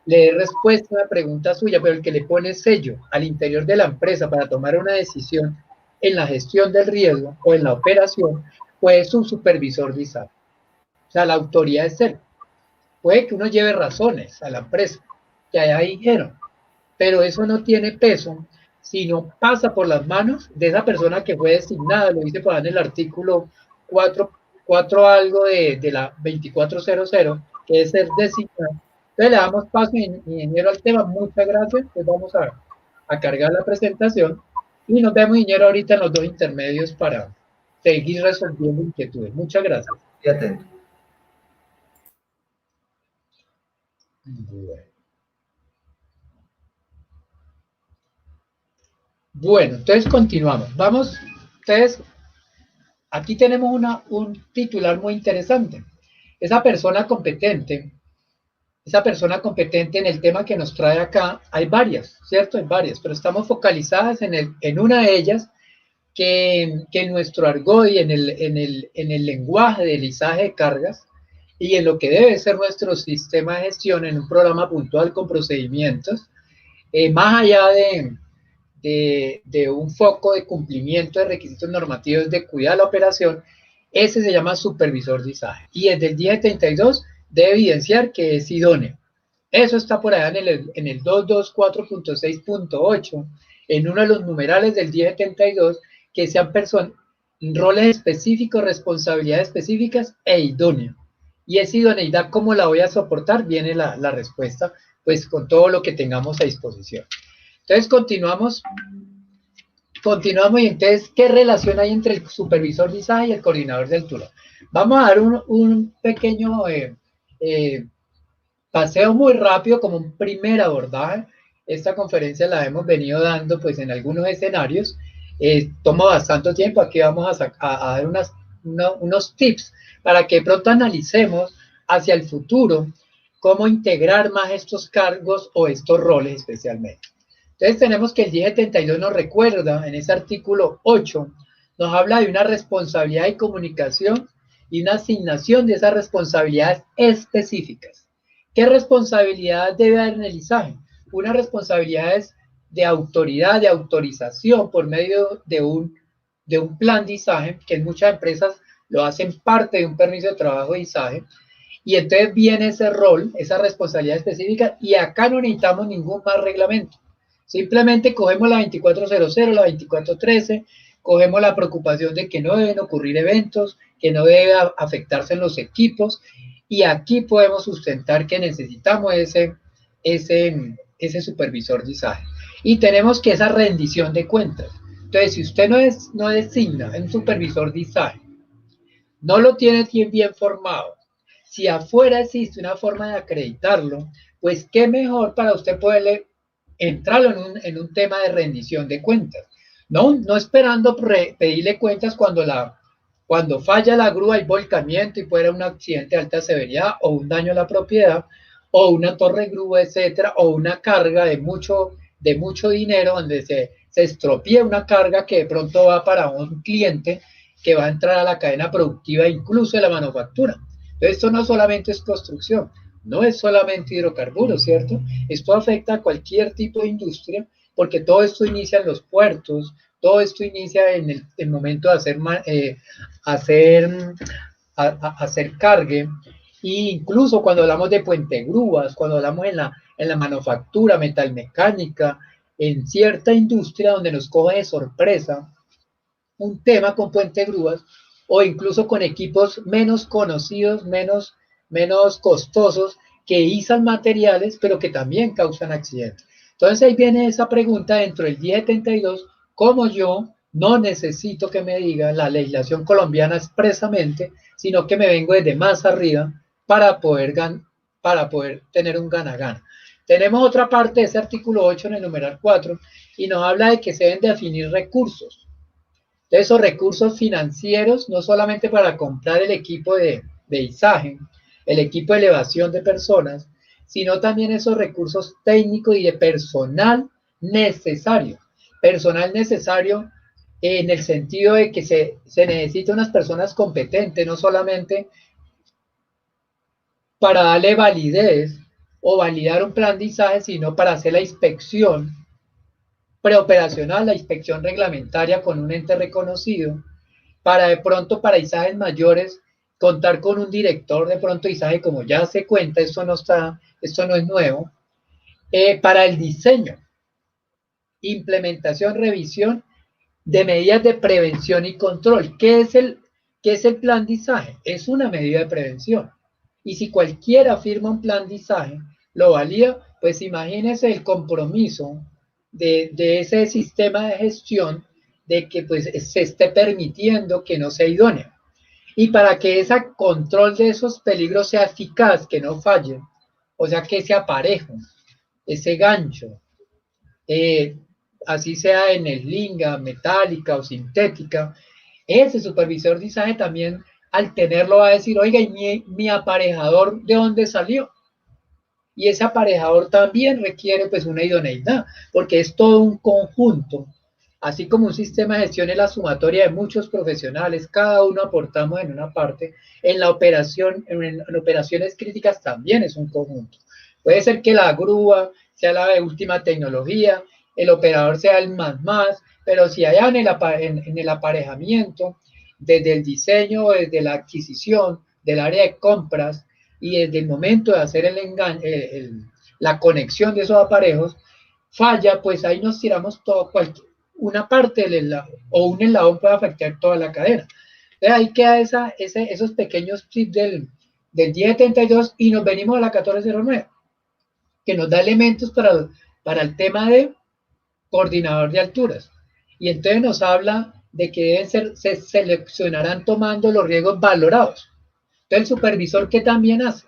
le dé respuesta a una pregunta suya, pero el que le pone sello al interior de la empresa para tomar una decisión en la gestión del riesgo o en la operación, pues es un supervisor de ISAP. O sea, la autoridad es él. Puede que uno lleve razones a la empresa, que allá dijeron, pero eso no tiene peso si no pasa por las manos de esa persona que fue designada, lo dice por ahí en el artículo 4 algo de la 2400, que es ser designado. Entonces le damos paso, ingeniero, al tema. Muchas gracias. Pues vamos a cargar la presentación y nos vemos, ingeniero, ahorita en los dos intermedios para seguir resolviendo inquietudes. Muchas gracias. Estoy atento. Bueno, entonces continuamos. Vamos, entonces, aquí tenemos un titular muy interesante. Esa persona competente en el tema que nos trae acá, hay varias, ¿cierto? Hay varias, pero estamos focalizadas en una de ellas que en nuestro argot y en el lenguaje de lizaje de cargas y en lo que debe ser nuestro sistema de gestión en un programa puntual con procedimientos, más allá de un foco de cumplimiento de requisitos normativos de cuidar la operación, ese se llama supervisor de lizaje. Y desde el día 32 debe evidenciar que es idóneo. Eso está por allá en el 224.6.8, en uno de los numerales del 1072, que sean roles específicos, responsabilidades específicas e idóneo. Y esa idoneidad, ¿cómo la voy a soportar? Viene la respuesta, pues con todo lo que tengamos a disposición. Entonces continuamos y entonces, ¿qué relación hay entre el supervisor de lizaje y el coordinador de altura? Vamos a dar un pequeño paseo muy rápido como un primer abordaje. Esta conferencia la hemos venido dando pues en algunos escenarios. Toma bastante tiempo. Aquí vamos a dar unos tips para que pronto analicemos hacia el futuro cómo integrar más estos cargos o estos roles especialmente. Entonces tenemos que el 1072 nos recuerda, en ese artículo 8, nos habla de una responsabilidad de comunicación y una asignación de esas responsabilidades específicas. ¿Qué responsabilidad debe haber en el lizaje? Unas responsabilidades de autoridad, de autorización por medio de un plan de lizaje, que en muchas empresas lo hacen parte de un permiso de trabajo de lizaje, y entonces viene ese rol, esa responsabilidad específica, y acá no necesitamos ningún más reglamento. Simplemente cogemos la 2400, la 2413, cogemos la preocupación de que no deben ocurrir eventos, que no debe afectarse en los equipos, y aquí podemos sustentar que necesitamos ese supervisor de lizaje. Y tenemos que esa rendición de cuentas. Entonces, si usted no designa un supervisor de lizaje, no lo tiene bien formado, si afuera existe una forma de acreditarlo, pues qué mejor para usted poderle entrarlo en un tema de rendición de cuentas. No esperando pedirle cuentas cuando falla la grúa, hay volcamiento y puede haber un accidente de alta severidad o un daño a la propiedad o una torre grúa, etcétera, o una carga de mucho dinero donde se estropea una carga que de pronto va para un cliente que va a entrar a la cadena productiva, incluso de la manufactura. Entonces, esto no solamente es construcción, no es solamente hidrocarburos, ¿cierto? Esto afecta a cualquier tipo de industria, porque todo esto inicia en los puertos, todo esto inicia en el momento de hacer cargue, e incluso cuando hablamos de puente grúas, cuando hablamos en la manufactura, metalmecánica, en cierta industria donde nos coge de sorpresa un tema con puente grúas, o incluso con equipos menos conocidos, menos costosos, que izan materiales, pero que también causan accidentes. Entonces ahí viene esa pregunta dentro del 1072, ¿cómo yo no necesito que me diga la legislación colombiana expresamente, sino que me vengo desde más arriba para poder tener un gana-gana? Tenemos otra parte de ese artículo 8 en el numeral 4 y nos habla de que se deben definir recursos. Entonces, esos recursos financieros, no solamente para comprar el equipo de izaje, el equipo de elevación de personas, sino también esos recursos técnicos y de personal necesario. Personal necesario en el sentido de que se necesitan unas personas competentes, no solamente para darle validez o validar un plan de izaje, sino para hacer la inspección preoperacional, la inspección reglamentaria con un ente reconocido, para de pronto para izajes mayores contar con un director de pronto izaje, como ya se cuenta, esto no es nuevo, para el diseño, implementación, revisión de medidas de prevención y control. ¿Qué es el plan de izaje? Es una medida de prevención. Y si cualquiera firma un plan de izaje, lo valida, pues imagínese el compromiso de ese sistema de gestión de que pues se esté permitiendo que no sea idóneo. Y para que ese control de esos peligros sea eficaz, que no falle, o sea, que ese aparejo, ese gancho, eh, así sea en el linga, metálica o sintética, ese supervisor de izaje también al tenerlo va a decir, oiga, ¿y mi aparejador de dónde salió? Y ese aparejador también requiere pues una idoneidad, porque es todo un conjunto. Así como un sistema de gestión es la sumatoria de muchos profesionales, cada uno aportamos en una parte, en la operación, en operaciones críticas también es un conjunto. Puede ser que la grúa sea la de última tecnología, el operador sea el más, pero si allá en el aparejamiento, desde el diseño, desde la adquisición, del área de compras, y desde el momento de hacer la conexión de esos aparejos, falla, pues ahí nos tiramos todo, una parte del eslabón o un eslabón puede afectar toda la cadena. Entonces ahí queda esos pequeños tips del 1072 y nos venimos a la 1409, que nos da elementos para el tema de coordinador de alturas. Y entonces nos habla de que se seleccionarán tomando los riesgos valorados. Entonces el supervisor, ¿qué también hace?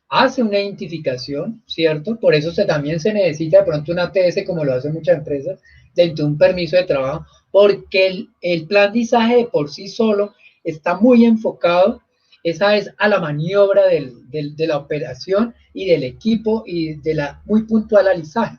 Hace una identificación, ¿cierto? Por eso también se necesita de pronto una ATS, como lo hacen muchas empresas, dentro de un permiso de trabajo, porque el plan de izaje de por sí solo está muy enfocado, esa es a la maniobra de la operación y del equipo y muy puntual al izaje.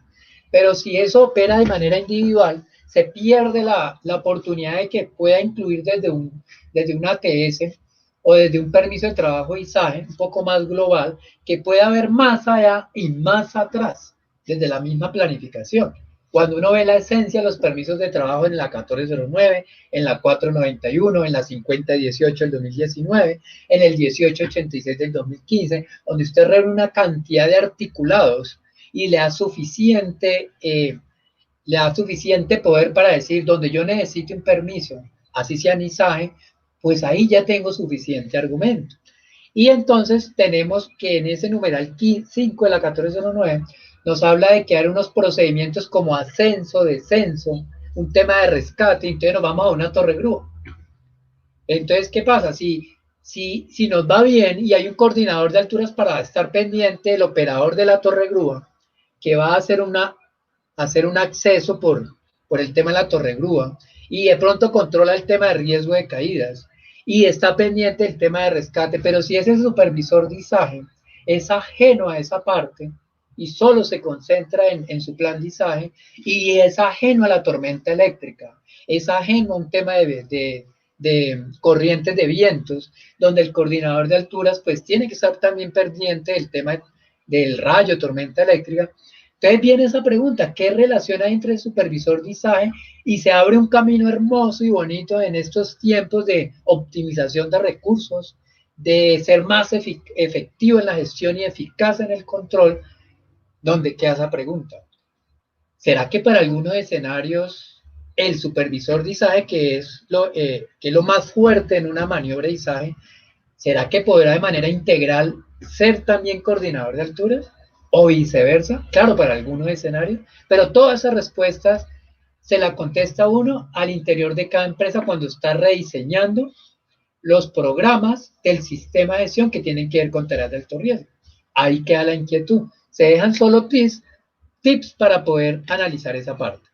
Pero si eso opera de manera individual, se pierde la oportunidad de que pueda incluir desde una ATS o desde un permiso de trabajo izaje un poco más global, que pueda haber más allá y más atrás, desde la misma planificación. Cuando uno ve la esencia de los permisos de trabajo en la 1409, en la 491, en la 5018 del 2019, en el 1886 del 2015, donde usted reúne una cantidad de articulados y le da suficiente poder para decir, donde yo necesite un permiso, así sea en izaje, pues ahí ya tengo suficiente argumento. Y entonces tenemos que en ese numeral 5 de la 1409 nos habla de que hay unos procedimientos como ascenso, descenso, un tema de rescate, entonces nos vamos a una torre grúa. Entonces, ¿qué pasa? Si nos va bien y hay un coordinador de alturas para estar pendiente del operador de la torre grúa, que va a hacer un acceso por el tema de la torre grúa, y de pronto controla el tema de riesgo de caídas, y está pendiente del tema de rescate, pero si ese supervisor de izaje es ajeno a esa parte y solo se concentra en su plan de izaje y es ajeno a la tormenta eléctrica, es ajeno a un tema de corrientes de vientos, donde el coordinador de alturas pues tiene que estar también pendiente del tema del rayo, tormenta eléctrica. Entonces viene esa pregunta, ¿qué relación hay entre el supervisor de izaje? Y se abre un camino hermoso y bonito en estos tiempos de optimización de recursos, de ser más efectivo en la gestión y eficaz en el control, donde queda esa pregunta. ¿Será que para algunos escenarios el supervisor de izaje, que es lo más fuerte en una maniobra de izaje, será que podrá de manera integral ser también coordinador de alturas? O viceversa, claro, para algunos escenarios, pero todas esas respuestas se las contesta uno al interior de cada empresa cuando está rediseñando los programas del sistema de gestión que tienen que ver con tareas de alto riesgo. Ahí queda la inquietud. Se dejan solo tips para poder analizar esa parte.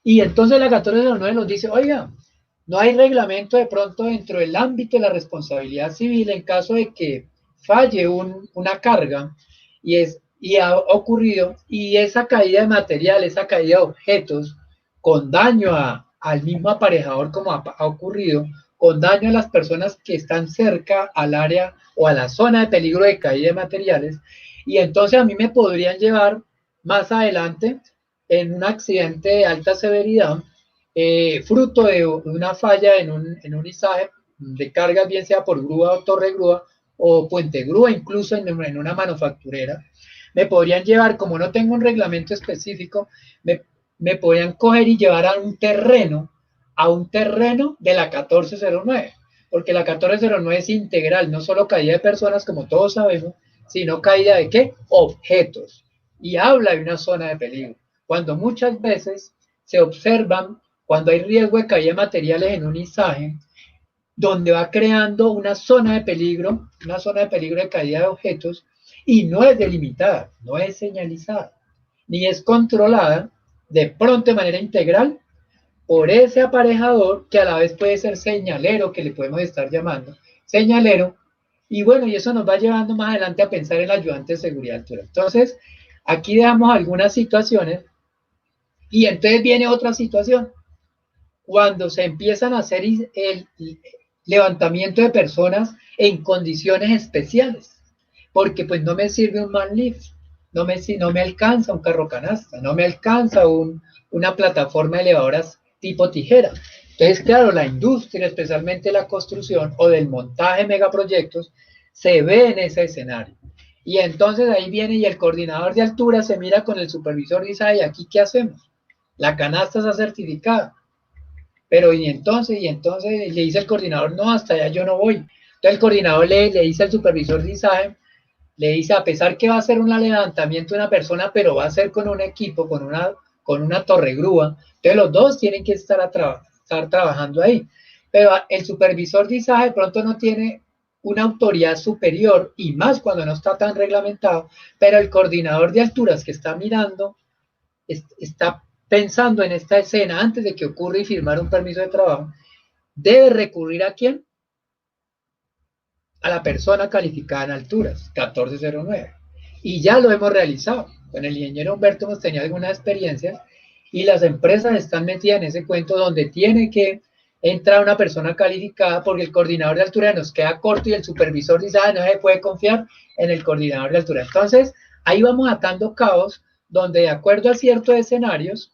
Y entonces la 1409 nos dice, oiga, No hay reglamento de pronto dentro del ámbito de la responsabilidad civil en caso de que falle una carga y ha ocurrido, y esa caída de material, esa caída de objetos con daño al mismo aparejador como ha ocurrido, con daño a las personas que están cerca al área o a la zona de peligro de caída de materiales, y entonces a mí me podrían llevar más adelante en un accidente de alta severidad, fruto de una falla en un izaje de cargas, bien sea por grúa o torre grúa o puente grúa, incluso en una manufacturera. Me podrían llevar, como no tengo un reglamento específico, me podrían coger y llevar a un terreno de la 1409, porque la 1409 es integral, no solo caída de personas, como todos sabemos, sino caída de ¿qué? Objetos. Y habla de una zona de peligro. Cuando muchas veces se observan, cuando hay riesgo de caída de materiales en un izaje, donde va creando una zona de peligro de caída de objetos, y no es delimitada, no es señalizada, ni es controlada de pronto de manera integral por ese aparejador que a la vez puede ser señalero, que le podemos estar llamando señalero, y bueno, y eso nos va llevando más adelante a pensar en el ayudante de seguridad altura. Entonces, aquí dejamos algunas situaciones, y entonces viene otra situación, cuando se empiezan a hacer el levantamiento de personas en condiciones especiales, porque pues no me sirve un man lift, no me alcanza un carro canasta, no me alcanza una plataforma elevadoras tipo tijera. Entonces, claro, la industria, especialmente la construcción o del montaje de megaproyectos, se ve en ese escenario. Y entonces ahí viene y el coordinador de altura se mira con el supervisor y dice, ¿y aquí qué hacemos? La canasta está certificada. Pero y entonces le dice el coordinador, no, hasta allá yo no voy. Entonces el coordinador le dice al supervisor de ISAE, le dice, a pesar que va a hacer un levantamiento de una persona, pero va a ser con un equipo, con una torre grúa, entonces los dos tienen que estar trabajando ahí. Pero el supervisor de ISAE de pronto no tiene una autoridad superior, y más cuando no está tan reglamentado, pero el coordinador de alturas que está mirando, está pensando en esta escena antes de que ocurra y firmar un permiso de trabajo, debe recurrir ¿a quién? A la persona calificada en alturas, 1409. Y ya lo hemos realizado. Con el ingeniero Humberto hemos tenido algunas experiencias y las empresas están metidas en ese cuento donde tiene que entrar una persona calificada porque el coordinador de altura nos queda corto y el supervisor dice, no se puede confiar en el coordinador de altura. Entonces, ahí vamos atando cabos donde de acuerdo a ciertos escenarios,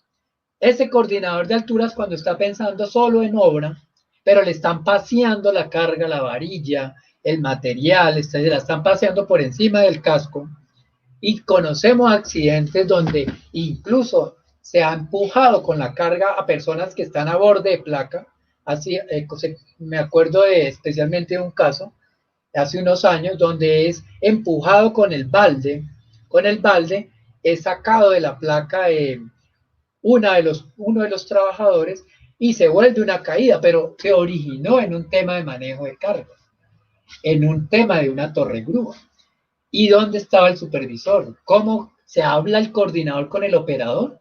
ese coordinador de alturas cuando está pensando solo en obra, pero le están paseando la carga, la varilla, el material, se la están paseando por encima del casco, y conocemos accidentes donde incluso se ha empujado con la carga a personas que están a borde de placa. Así, me acuerdo especialmente de un caso hace unos años donde es empujado con el balde, es sacado de la placa uno de los trabajadores y se vuelve una caída, pero se originó en un tema de manejo de cargas, en un tema de una torre grúa. ¿Y dónde estaba el supervisor? ¿Cómo se habla el coordinador con el operador?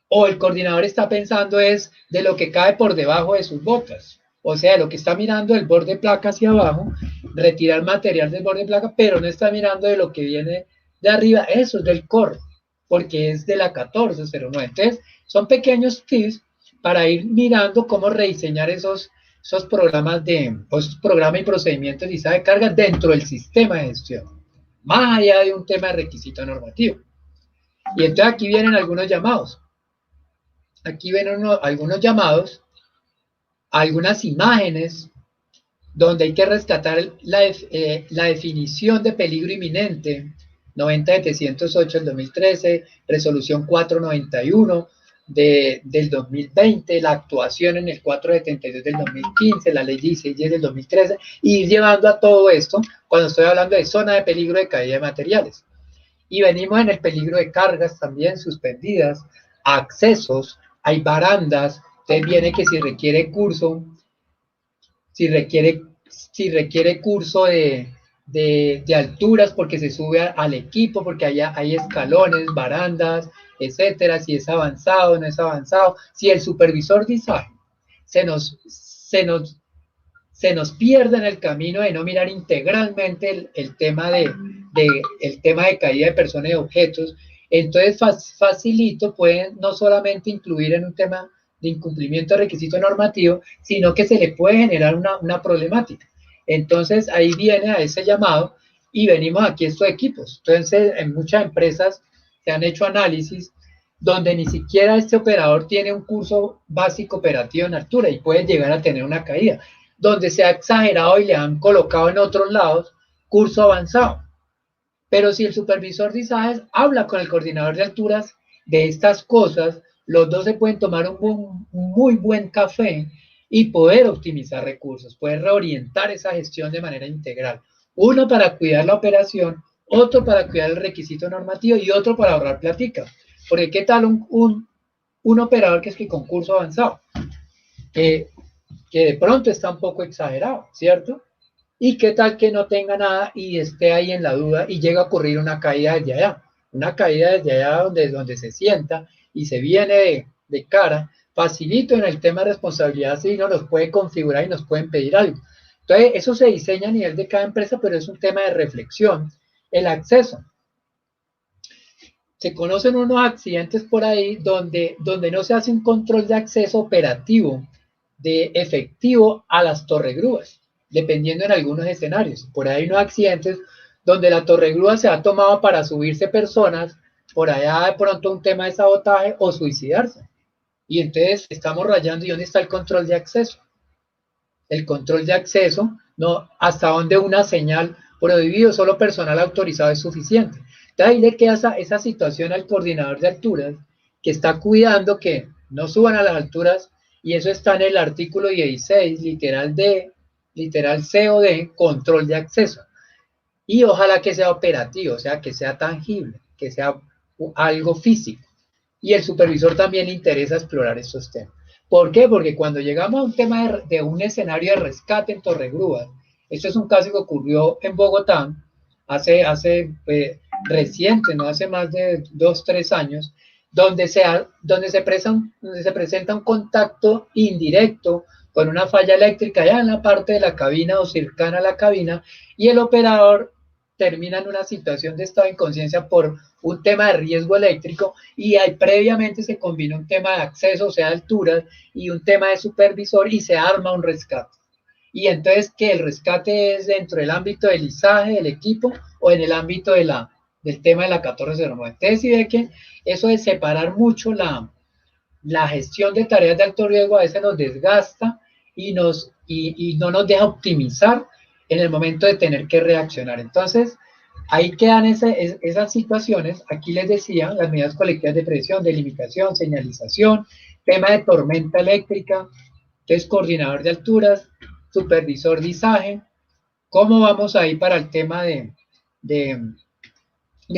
¿O el coordinador está pensando es de lo que cae por debajo de sus botas? O sea, lo que está mirando del borde placa hacia abajo, retirar material del borde placa, pero no está mirando de lo que viene de arriba. Eso es del core, porque es de la 1409. Entonces, son pequeños tips para ir mirando cómo rediseñar esos programas y procedimientos de carga dentro del sistema de gestión, más allá de un tema de requisito normativo. Y entonces aquí vienen algunos llamados. Aquí vienen algunos llamados, algunas imágenes donde hay que rescatar la definición de peligro inminente, 90-708 del 2013, resolución 491 del 2020, la actuación en el 472 del 2015, la ley 1610 del 2013, y ir llevando a todo esto cuando estoy hablando de zona de peligro de caída de materiales. Y venimos en el peligro de cargas también suspendidas, accesos, hay barandas, entonces viene que si requiere curso, si requiere curso de alturas porque se sube al equipo, porque allá hay escalones, barandas, etcétera, si es avanzado, no es avanzado, si el supervisor de ISAE se nos pierde en el camino de no mirar integralmente el tema el tema de caída de personas y objetos. Entonces, facilito pueden no solamente incluir en un tema de incumplimiento de requisito normativo, sino que se le puede generar una problemática. Entonces, ahí viene a ese llamado y venimos aquí a estos equipos. Entonces, en muchas empresas se han hecho análisis donde ni siquiera este operador tiene un curso básico operativo en altura y puede llegar a tener una caída, donde se ha exagerado y le han colocado en otros lados curso avanzado. Pero si el supervisor de ISAGES habla con el coordinador de alturas de estas cosas, los dos se pueden tomar un muy buen café y poder optimizar recursos, poder reorientar esa gestión de manera integral. Uno para cuidar la operación, otro para cuidar el requisito normativo y otro para ahorrar platica. Porque ¿qué tal un operador que es que con curso avanzado? Que de pronto está un poco exagerado, ¿cierto? Y qué tal que no tenga nada y esté ahí en la duda y llega a ocurrir una caída desde allá, una caída desde allá donde se sienta y se viene de cara, facilito en el tema de responsabilidad civil, nos los puede configurar y nos pueden pedir algo. Entonces, eso se diseña a nivel de cada empresa, pero es un tema de reflexión. El acceso. Se conocen unos accidentes por ahí donde no se hace un control de acceso operativo de efectivo a las torregrúas, dependiendo en algunos escenarios. Por ahí hay unos accidentes donde la torregrúa se ha tomado para subirse personas, por allá de pronto un tema de sabotaje o suicidarse. Y entonces estamos rayando, ¿y dónde está el control de acceso? El control de acceso, no, hasta donde una señal prohibido, solo personal autorizado es suficiente. Entonces ahí le queda esa situación al coordinador de alturas que está cuidando que no suban a las alturas, y eso está en el artículo 16, literal D, literal C o D, control de acceso. Y ojalá que sea operativo, o sea, que sea tangible, que sea algo físico. Y el supervisor también le interesa explorar estos temas. ¿Por qué? Porque cuando llegamos a un tema de un escenario de rescate en Torregrúas, esto es un caso que ocurrió en Bogotá hace reciente, no hace más de 2, 3 años, donde se presenta un contacto indirecto con una falla eléctrica ya en la parte de la cabina o cercana a la cabina, y el operador termina en una situación de estado de inconsciencia por un tema de riesgo eléctrico, y ahí previamente se combina un tema de acceso, o sea, alturas, y un tema de supervisor, y se arma un rescate. Y entonces, que el rescate es dentro del ámbito del ISAGE, del equipo, o en el ámbito del tema de la 1409. Entonces, si ve que eso de separar mucho la gestión de tareas de alto riesgo a veces nos desgasta y no nos deja optimizar en el momento de tener que reaccionar. Entonces, ahí quedan esas situaciones. Aquí les decía, las medidas colectivas de prevención, delimitación, señalización, tema de tormenta eléctrica, entonces coordinador de alturas, supervisor de ISAGE. ¿Cómo vamos ahí para el tema de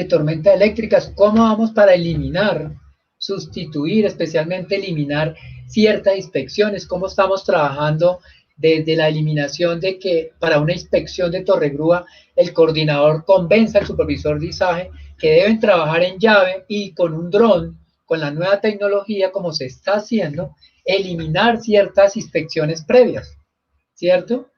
tormentas eléctricas? ¿Cómo vamos para eliminar, sustituir, especialmente eliminar ciertas inspecciones? ¿Cómo estamos trabajando desde la eliminación de que para una inspección de torregrúa el coordinador convenza al supervisor de ISAGE que deben trabajar en llave y con un dron, con la nueva tecnología como se está haciendo, eliminar ciertas inspecciones previas, ¿cierto?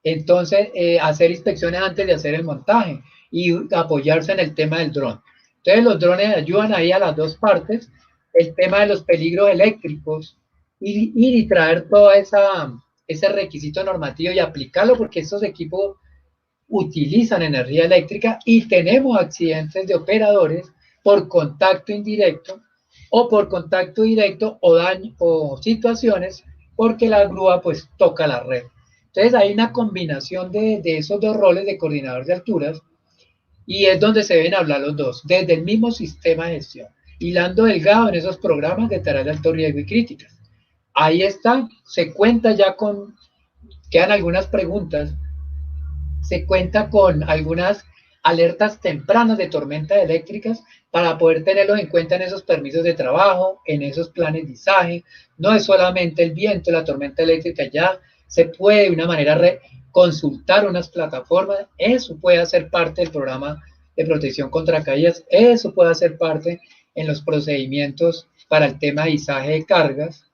Entonces, hacer inspecciones antes de hacer el montaje y apoyarse en el tema del dron. Entonces, los drones ayudan ahí a las dos partes, el tema de los peligros eléctricos y traer todo ese requisito normativo y aplicarlo, porque estos equipos utilizan energía eléctrica y tenemos accidentes de operadores por contacto indirecto o por contacto directo o daño o situaciones porque la grúa pues toca la red. Entonces hay una combinación de esos dos roles de coordinador de alturas, y es donde se deben hablar los dos, desde el mismo sistema de gestión, hilando delgado en esos programas de tareas de alto riesgo y críticas. Ahí está, se cuenta ya con, quedan algunas preguntas, se cuenta con algunas alertas tempranas de tormentas eléctricas para poder tenerlos en cuenta en esos permisos de trabajo, en esos planes de ISAGE. No es solamente el viento, la tormenta eléctrica, ya se puede de una manera consultar unas plataformas, eso puede hacer parte del programa de protección contra caídas, eso puede hacer parte en los procedimientos para el tema de ISAGE de cargas.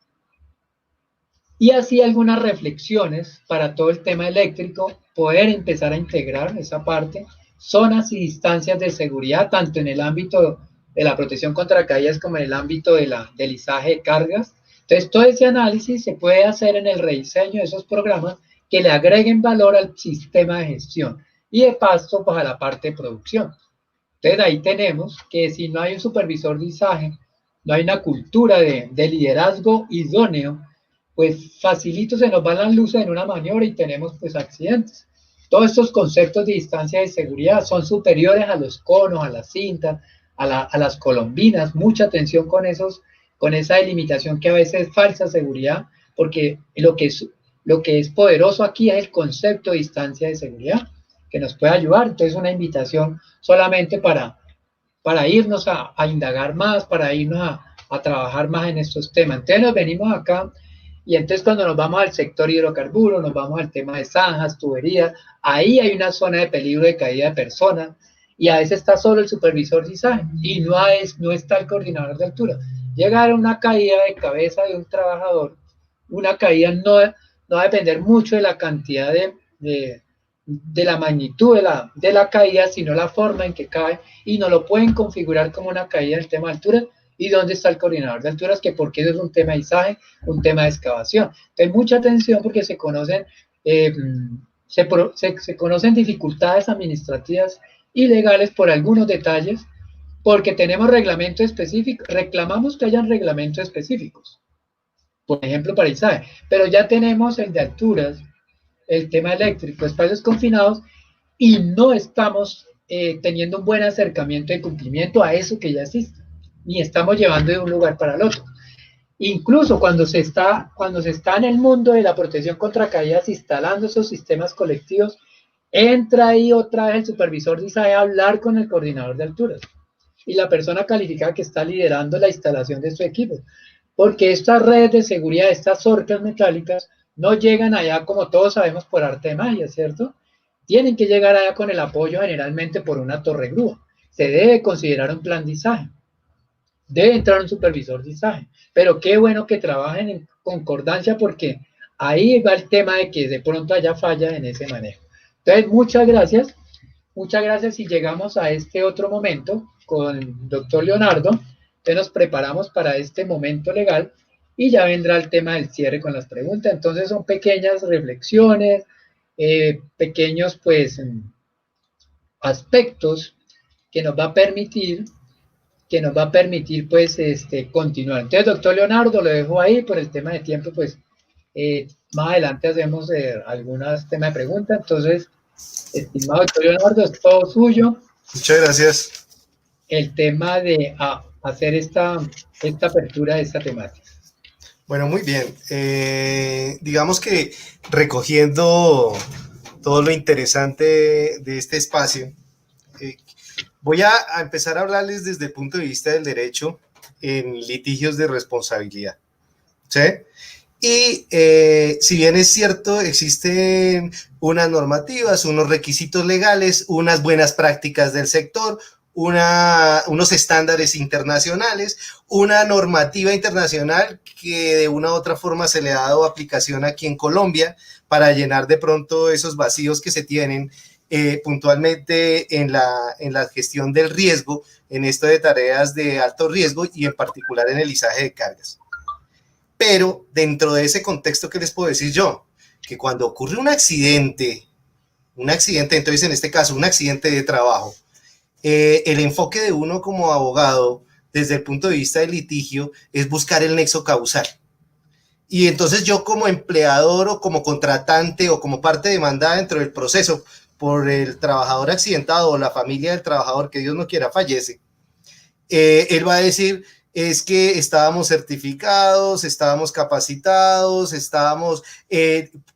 y así algunas reflexiones para todo el tema eléctrico, poder empezar a integrar esa parte, zonas y distancias de seguridad, tanto en el ámbito de la protección contra caídas como en el ámbito del izaje de cargas. Entonces, todo ese análisis se puede hacer en el rediseño de esos programas que le agreguen valor al sistema de gestión y de paso, pues a la parte de producción. Entonces, ahí tenemos que si no hay un supervisor de izaje, no hay una cultura de liderazgo idóneo, pues facilito se nos van las luces en una maniobra y tenemos pues accidentes. Todos estos conceptos de distancia de seguridad son superiores a los conos, a las cintas, a las colombinas. Mucha atención con esa delimitación que a veces es falsa seguridad, porque lo que es poderoso aquí es el concepto de distancia de seguridad, que nos puede ayudar. Entonces, una invitación solamente para irnos a indagar más, para irnos a trabajar más en estos temas. Entonces, nos venimos acá y entonces cuando nos vamos al sector hidrocarburos, nos vamos al tema de zanjas, tuberías, ahí hay una zona de peligro de caída de personas y a veces está solo el supervisor de izaje y no está el coordinador de altura. Llegar a una caída de cabeza de un trabajador, una caída no va a depender mucho de la cantidad de la magnitud de la caída, sino la forma en que cae, y no lo pueden configurar como una caída del tema de altura. ¿Y dónde está el coordinador de alturas? Que porque eso es un tema de izaje, un tema de excavación. Entonces, mucha atención porque se conocen dificultades administrativas y legales por algunos detalles, porque tenemos reglamentos específicos, reclamamos que hayan reglamentos específicos, por ejemplo, para izaje, pero ya tenemos el de alturas, el tema eléctrico, espacios confinados, y no estamos teniendo un buen acercamiento de cumplimiento a eso que ya existe, ni estamos llevando de un lugar para el otro. Incluso cuando se está en el mundo de la protección contra caídas instalando esos sistemas colectivos, entra ahí otra vez el supervisor de izaje a hablar con el coordinador de alturas y la persona calificada que está liderando la instalación de su equipo, porque estas redes de seguridad, estas orcas metálicas, no llegan allá como todos sabemos por arte de magia, ¿cierto? Tienen que llegar allá con el apoyo generalmente por una torre grúa. Se debe considerar un plan de izaje. Debe entrar un supervisor de izaje. Pero qué bueno que trabajen en concordancia porque ahí va el tema de que de pronto haya fallas en ese manejo. Entonces, muchas gracias. Muchas gracias y llegamos a este otro momento con el doctor Leonardo. Entonces nos preparamos para este momento legal y ya vendrá el tema del cierre con las preguntas. Entonces son pequeñas reflexiones, pequeños pues aspectos que nos va a permitir pues continuar. Entonces, doctor Leonardo, lo dejo ahí por el tema de tiempo, pues más adelante hacemos algunos temas de preguntas. Entonces, estimado doctor Leonardo, es todo suyo. Muchas gracias. El tema de hacer esta apertura de esta temática. Bueno, muy bien. Digamos que recogiendo todo lo interesante de este espacio, voy a empezar a hablarles desde el punto de vista del derecho en litigios de responsabilidad. ¿Sí? Y si bien es cierto, existen unas normativas, unos requisitos legales, unas buenas prácticas del sector, unos estándares internacionales, una normativa internacional que de una u otra forma se le ha dado aplicación aquí en Colombia para llenar de pronto esos vacíos que se tienen puntualmente en la gestión del riesgo, en esto de tareas de alto riesgo y en particular en el izaje de cargas. Pero dentro de ese contexto, ¿qué les puedo decir yo? Que cuando ocurre un accidente, entonces en este caso un accidente de trabajo, el enfoque de uno como abogado desde el punto de vista del litigio es buscar el nexo causal. Y entonces yo como empleador o como contratante o como parte demandada dentro del proceso por el trabajador accidentado o la familia del trabajador que Dios no quiera fallece, él va a decir, es que estábamos certificados, estábamos capacitados, estábamos,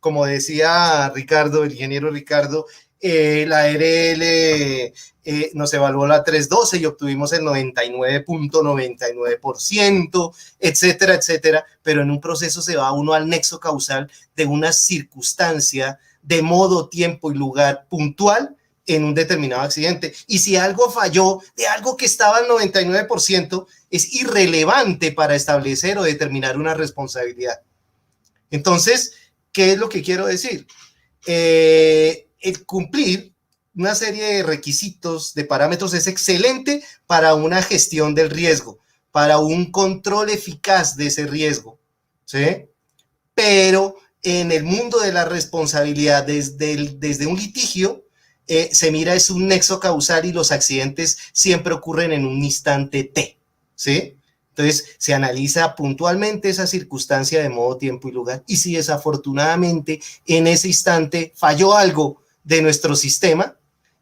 como decía Ricardo, el ingeniero Ricardo, la ARL nos evaluó la 312 y obtuvimos el 99.99%, etcétera, etcétera, pero en un proceso se va uno al nexo causal de una circunstancia de modo, tiempo y lugar puntual en un determinado accidente. Y si algo falló de algo que estaba al 99%, es irrelevante para establecer o determinar una responsabilidad. Entonces, ¿qué es lo que quiero decir? El cumplir una serie de requisitos, de parámetros, es excelente para una gestión del riesgo, para un control eficaz de ese riesgo, ¿sí? Pero en el mundo de la responsabilidad, desde un litigio, se mira es un nexo causal y los accidentes siempre ocurren en un instante T, ¿sí? Entonces se analiza puntualmente esa circunstancia de modo, tiempo y lugar, y si desafortunadamente en ese instante falló algo de nuestro sistema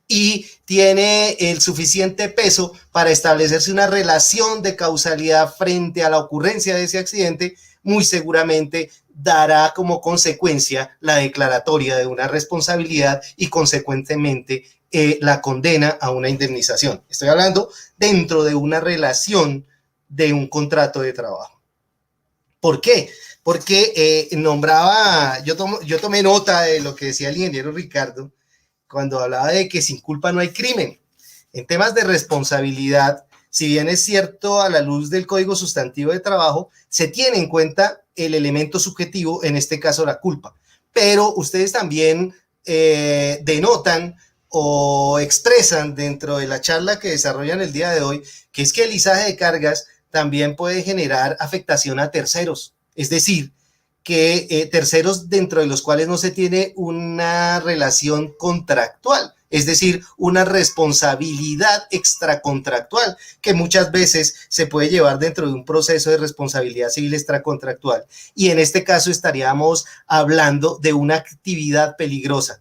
y tiene el suficiente peso para establecerse una relación de causalidad frente a la ocurrencia de ese accidente, muy seguramente dará como consecuencia la declaratoria de una responsabilidad y consecuentemente la condena a una indemnización. Estoy hablando dentro de una relación de un contrato de trabajo. ¿Por qué? Porque yo tomé nota de lo que decía el ingeniero Ricardo cuando hablaba de que sin culpa no hay crimen. En temas de responsabilidad, si bien es cierto a la luz del Código Sustantivo de Trabajo, se tiene en cuenta el elemento subjetivo, en este caso la culpa. Pero ustedes también denotan o expresan dentro de la charla que desarrollan el día de hoy, que es que el izaje de cargas también puede generar afectación a terceros. Es decir, que terceros dentro de los cuales no se tiene una relación contractual, es decir, una responsabilidad extracontractual, que muchas veces se puede llevar dentro de un proceso de responsabilidad civil extracontractual. Y en este caso estaríamos hablando de una actividad peligrosa,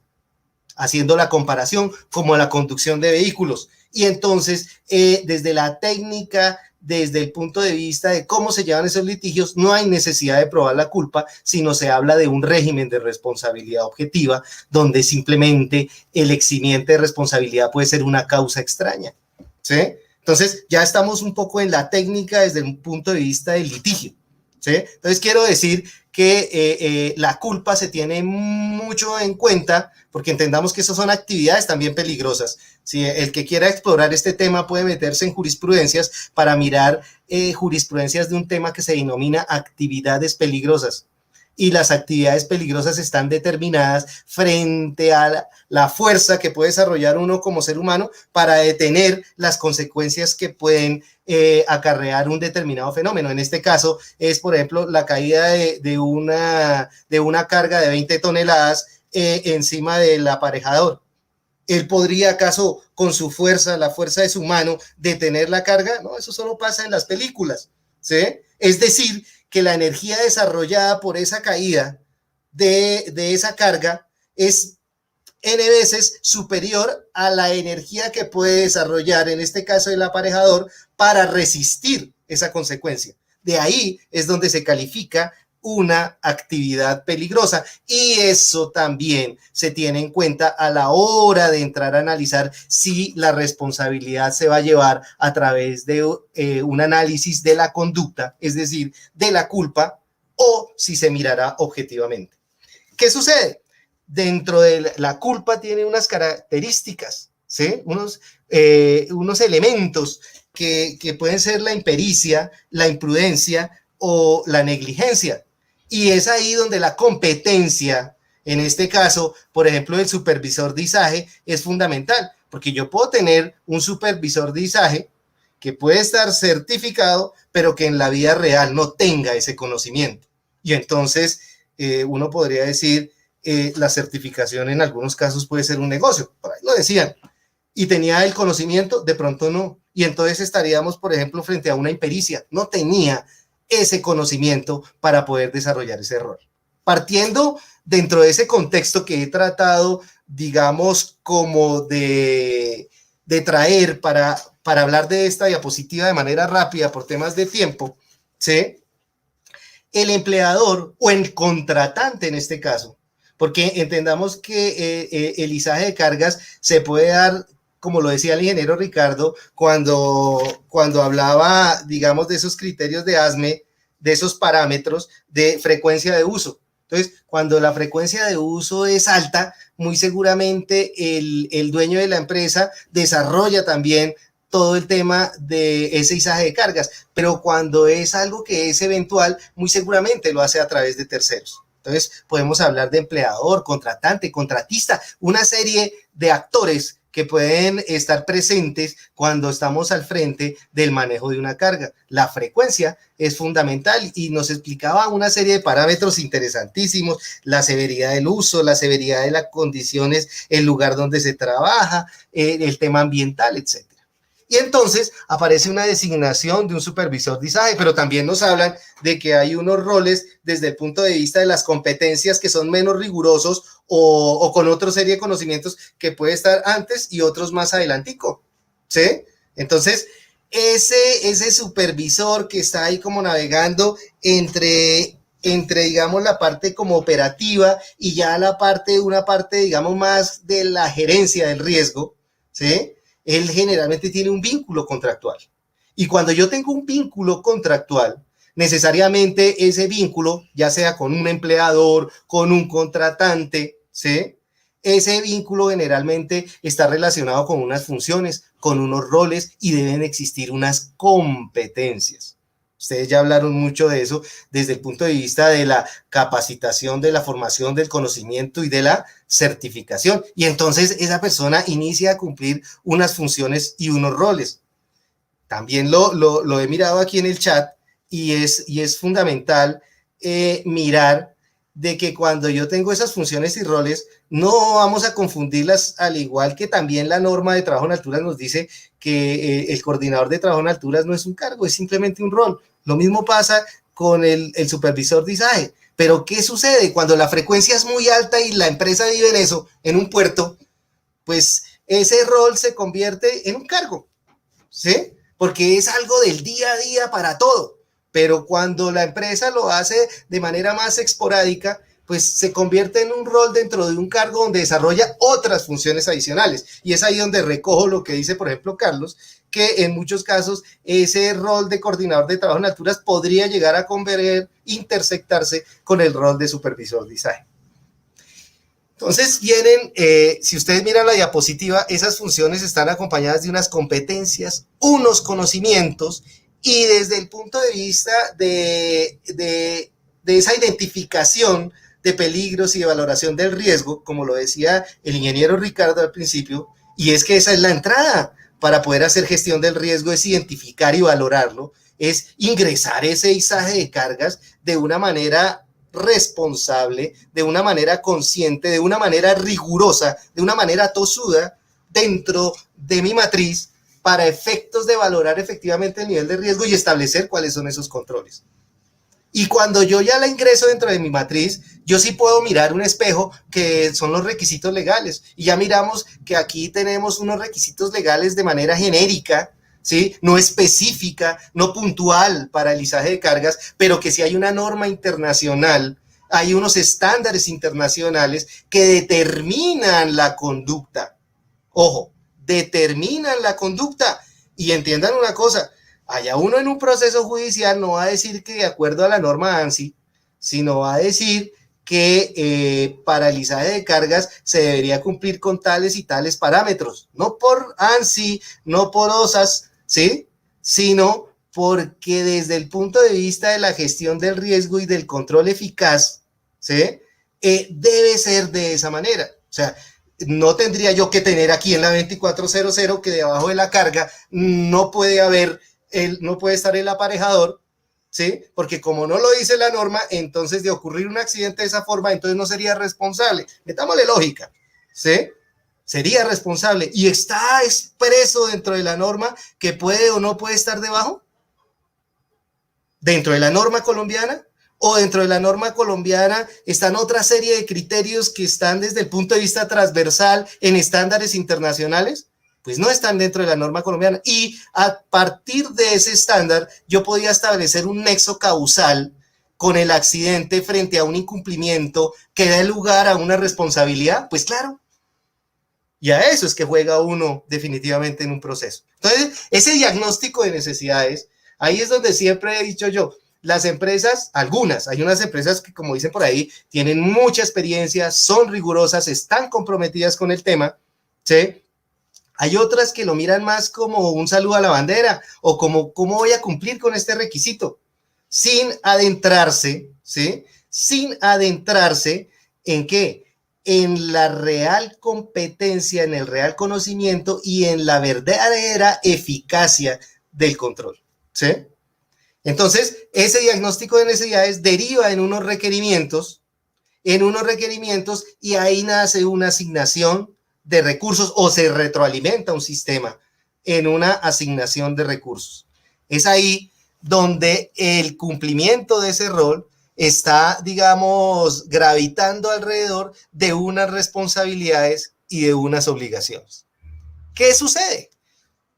haciendo la comparación como la conducción de vehículos. Y entonces, desde la técnica, desde el punto de vista de cómo se llevan esos litigios, no hay necesidad de probar la culpa, sino se habla de un régimen de responsabilidad objetiva, donde simplemente el eximiente de responsabilidad puede ser una causa extraña, ¿sí? Entonces, ya estamos un poco en la técnica desde un punto de vista del litigio, ¿sí? Entonces, quiero decir que la culpa se tiene mucho en cuenta, porque entendamos que esas son actividades también peligrosas. Si el que quiera explorar este tema puede meterse en jurisprudencias para mirar jurisprudencias de un tema que se denomina actividades peligrosas. Y las actividades peligrosas están determinadas frente a la fuerza que puede desarrollar uno como ser humano para detener las consecuencias que pueden acarrear un determinado fenómeno. En este caso es, por ejemplo, la caída de una carga de 20 toneladas encima del aparejador. ¿Él podría acaso con su fuerza, la fuerza de su mano, detener la carga? No, eso solo pasa en las películas, ¿sí? Es decir, que la energía desarrollada por esa caída de esa carga es N veces superior a la energía que puede desarrollar, en este caso el aparejador, para resistir esa consecuencia. De ahí es donde se califica una actividad peligrosa, y eso también se tiene en cuenta a la hora de entrar a analizar si la responsabilidad se va a llevar a través de un análisis de la conducta, es decir, de la culpa, o si se mirará objetivamente. ¿Qué sucede? Dentro de la culpa tiene unas características, ¿sí? Unos elementos que pueden ser la impericia, la imprudencia o la negligencia. Y es ahí donde la competencia, en este caso, por ejemplo, el supervisor de izaje, es fundamental, porque yo puedo tener un supervisor de izaje que puede estar certificado, pero que en la vida real no tenga ese conocimiento. Y entonces uno podría decir, la certificación en algunos casos puede ser un negocio, por ahí lo decían, y tenía el conocimiento, de pronto no, y entonces estaríamos, por ejemplo, frente a una impericia, no tenía ese conocimiento para poder desarrollar ese rol. Partiendo dentro de ese contexto que he tratado, digamos, como de traer para hablar de esta diapositiva de manera rápida por temas de tiempo, ¿sí? El empleador o el contratante en este caso, porque entendamos que el izaje de cargas se puede dar, como lo decía el ingeniero Ricardo, cuando hablaba, digamos, de esos criterios de ASME, de esos parámetros de frecuencia de uso. Entonces, cuando la frecuencia de uso es alta, muy seguramente el dueño de la empresa desarrolla también todo el tema de ese izaje de cargas, pero cuando es algo que es eventual, muy seguramente lo hace a través de terceros. Entonces, podemos hablar de empleador, contratante, contratista, una serie de actores que pueden estar presentes cuando estamos al frente del manejo de una carga. La frecuencia es fundamental y nos explicaba una serie de parámetros interesantísimos, la severidad del uso, la severidad de las condiciones, el lugar donde se trabaja, el tema ambiental, etc. Y entonces aparece una designación de un supervisor de ISAE, pero también nos hablan de que hay unos roles desde el punto de vista de las competencias que son menos rigurosos o con otra serie de conocimientos que puede estar antes y otros más adelantico, ¿sí? Entonces, ese supervisor que está ahí como navegando entre digamos, la parte como operativa y ya una parte, digamos, más de la gerencia del riesgo, ¿sí? Él generalmente tiene un vínculo contractual. Y cuando yo tengo un vínculo contractual, necesariamente ese vínculo, ya sea con un empleador, con un contratante, ¿sí? Ese vínculo generalmente está relacionado con unas funciones, con unos roles y deben existir unas competencias. Ustedes ya hablaron mucho de eso desde el punto de vista de la capacitación, de la formación, del conocimiento y de la certificación. Y entonces esa persona inicia a cumplir unas funciones y unos roles. También lo he mirado aquí en el chat y es fundamental mirar de que cuando yo tengo esas funciones y roles, no vamos a confundirlas, al igual que también la norma de trabajo en alturas nos dice que el coordinador de trabajo en alturas no es un cargo, es simplemente un rol. Lo mismo pasa con el supervisor de ISAE. Pero ¿qué sucede? Cuando la frecuencia es muy alta y la empresa vive en eso, en un puerto, pues ese rol se convierte en un cargo, ¿sí? Porque es algo del día a día para todo. Pero cuando la empresa lo hace de manera más esporádica, pues se convierte en un rol dentro de un cargo donde desarrolla otras funciones adicionales. Y es ahí donde recojo lo que dice, por ejemplo, Carlos, que en muchos casos ese rol de coordinador de trabajo en alturas podría llegar a intersectarse con el rol de supervisor de ISAE. Entonces vienen, si ustedes miran la diapositiva, esas funciones están acompañadas de unas competencias, unos conocimientos, y desde el punto de vista de esa identificación de peligros y de valoración del riesgo, como lo decía el ingeniero Ricardo al principio, y es que esa es la entrada para poder hacer gestión del riesgo, es identificar y valorarlo, es ingresar ese ISAE de cargas de una manera responsable, de una manera consciente, de una manera rigurosa, de una manera tosuda dentro de mi matriz, para efectos de valorar efectivamente el nivel de riesgo y establecer cuáles son esos controles. Y cuando yo ya la ingreso dentro de mi matriz, yo sí puedo mirar un espejo que son los requisitos legales. Y ya miramos que aquí tenemos unos requisitos legales de manera genérica, ¿sí? No específica, no puntual para el ISAE de cargas, pero que sí hay una norma internacional, hay unos estándares internacionales que determinan la conducta. Ojo, determinan la conducta. Y entiendan una cosa, allá uno en un proceso judicial no va a decir que de acuerdo a la norma ANSI, sino va a decir que para el ISAE de cargas se debería cumplir con tales y tales parámetros, no por ANSI, no por OSAS, ¿sí? Sino porque desde el punto de vista de la gestión del riesgo y del control eficaz, ¿sí? Debe ser de esa manera. O sea, no tendría yo que tener aquí en la 2400 que debajo de la carga no puede estar el aparejador, ¿sí? Porque como no lo dice la norma, entonces de ocurrir un accidente de esa forma, entonces no sería responsable. Metámosle lógica, ¿sí? Sería responsable y está expreso dentro de la norma que puede o no puede estar debajo, dentro de la norma colombiana. O dentro de la norma colombiana están otra serie de criterios que están desde el punto de vista transversal en estándares internacionales, pues no están dentro de la norma colombiana. Y a partir de ese estándar, yo podía establecer un nexo causal con el accidente frente a un incumplimiento que da lugar a una responsabilidad, pues claro. Y a eso es que juega uno definitivamente en un proceso. Entonces, ese diagnóstico de necesidades, ahí es donde siempre he dicho yo, las empresas, hay unas empresas que, como dicen por ahí, tienen mucha experiencia, son rigurosas, están comprometidas con el tema, ¿sí? Hay otras que lo miran más como un saludo a la bandera o como cómo voy a cumplir con este requisito, sin adentrarse, ¿sí? sin adentrarse en ¿qué? En la real competencia, en el real conocimiento y en la verdadera eficacia del control, ¿sí? Entonces, ese diagnóstico de necesidades deriva en unos requerimientos y ahí nace una asignación de recursos o se retroalimenta un sistema en una asignación de recursos. Es ahí donde el cumplimiento de ese rol está, digamos, gravitando alrededor de unas responsabilidades y de unas obligaciones. ¿Qué sucede?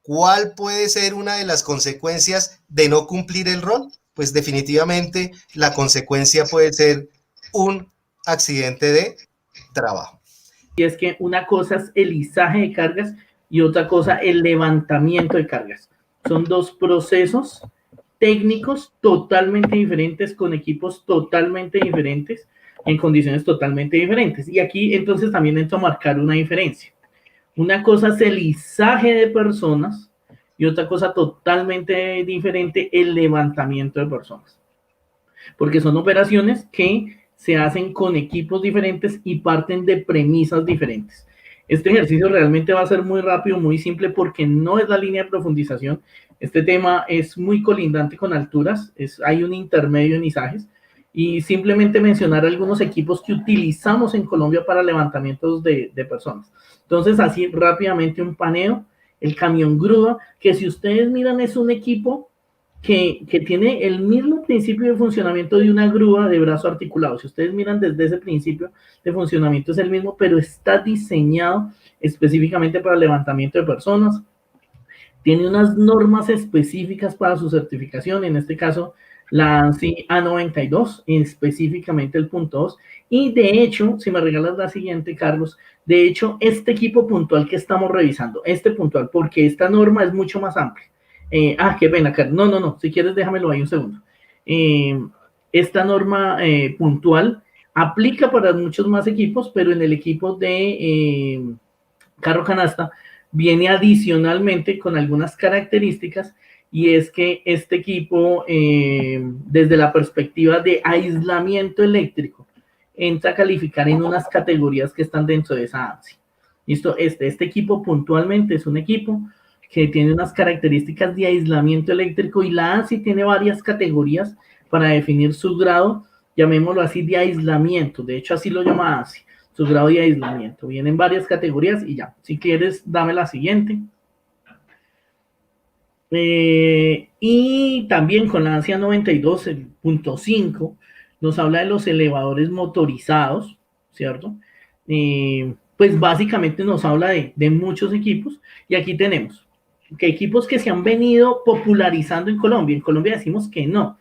¿Cuál puede ser una de las consecuencias de no cumplir el rol? Pues definitivamente la consecuencia puede ser un accidente de trabajo. Y es que una cosa es el izaje de cargas y otra cosa el levantamiento de cargas. Son dos procesos técnicos totalmente diferentes, con equipos totalmente diferentes, en condiciones totalmente diferentes. Y aquí entonces también entro a marcar una diferencia. Una cosa es el izaje de personas y otra cosa totalmente diferente, el levantamiento de personas. Porque son operaciones que se hacen con equipos diferentes y parten de premisas diferentes. Este ejercicio realmente va a ser muy rápido, muy simple, porque no es la línea de profundización. Este tema es muy colindante con alturas, hay un intermedio en izajes, y simplemente mencionar algunos equipos que utilizamos en Colombia para levantamientos de personas. Entonces, así rápidamente un paneo, el camión grúa, que si ustedes miran es un equipo que tiene el mismo principio de funcionamiento de una grúa de brazo articulado. Si ustedes miran desde ese principio de funcionamiento es el mismo, pero está diseñado específicamente para levantamiento de personas. Tiene unas normas específicas para su certificación, en este caso la ANSI A92, específicamente el punto 2. Y de hecho, si me regalas la siguiente, Carlos, de hecho, este equipo puntual que estamos revisando, porque esta norma es mucho más amplia. Qué pena, Carlos. No, si quieres déjamelo ahí un segundo. Esta norma puntual aplica para muchos más equipos, pero en el equipo de carro canasta viene adicionalmente con algunas características, y es que este equipo, desde la perspectiva de aislamiento eléctrico, entra a calificar en unas categorías que están dentro de esa ANSI. ¿Listo? Este equipo puntualmente es un equipo que tiene unas características de aislamiento eléctrico, y la ANSI tiene varias categorías para definir su grado, llamémoslo así, de aislamiento. De hecho, así lo llama ANSI, su grado de aislamiento. Vienen varias categorías y ya. Si quieres, dame la siguiente. Y también con la ANSI A92, el punto 5, nos habla de los elevadores motorizados, ¿cierto? Pues básicamente nos habla de muchos equipos, y aquí tenemos que equipos que se han venido popularizando en Colombia. En Colombia decimos que no.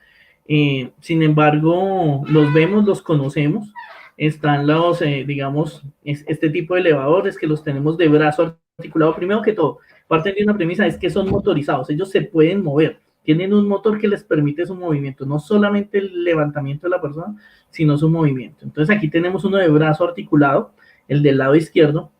Sin embargo, los vemos, los conocemos. Están los, digamos, este tipo de elevadores que los tenemos de brazo articulado. Primero que todo, parten de una premisa, es que son motorizados. Ellos se pueden mover. Tienen un motor que les permite su movimiento. No solamente el levantamiento de la persona, sino su movimiento. Entonces, aquí tenemos uno de brazo articulado, el del lado izquierdo,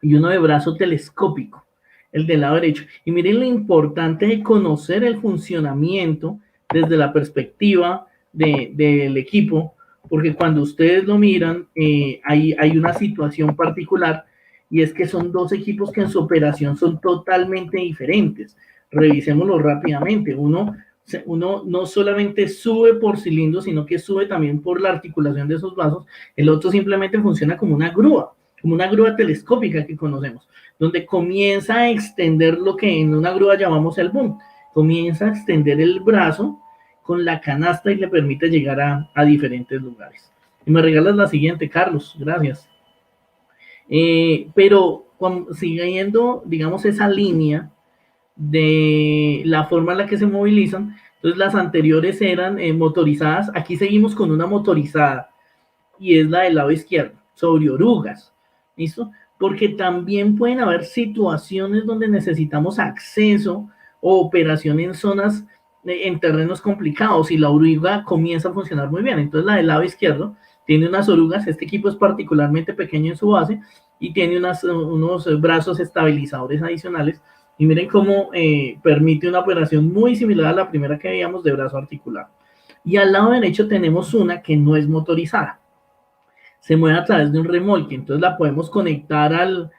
y uno de brazo telescópico, el del lado derecho. Y miren lo importante de conocer el funcionamiento desde la perspectiva del equipo, porque cuando ustedes lo miran, hay una situación particular, y es que son dos equipos que en su operación son totalmente diferentes. Revisémoslo rápidamente. Uno no solamente sube por cilindro, sino que sube también por la articulación de esos vasos. El otro simplemente funciona como una grúa telescópica que conocemos, donde comienza a extender lo que en una grúa llamamos el boom. Comienza a extender el brazo con la canasta y le permite llegar a diferentes lugares. Y me regalas la siguiente, Carlos, gracias. Pero siguiendo, digamos, esa línea de la forma en la que se movilizan, entonces las anteriores eran motorizadas. Aquí seguimos con una motorizada, y es la del lado izquierdo, sobre orugas. ¿Listo? Porque también pueden haber situaciones donde necesitamos acceso o operación en zonas, en terrenos complicados, y la oruga comienza a funcionar muy bien. Entonces la del lado izquierdo tiene unas orugas. Este equipo es particularmente pequeño en su base y tiene unos brazos estabilizadores adicionales, y miren cómo permite una operación muy similar a la primera que veíamos de brazo articulado. Y al lado derecho tenemos una que no es motorizada. Se mueve a través de un remolque, entonces la podemos conectar al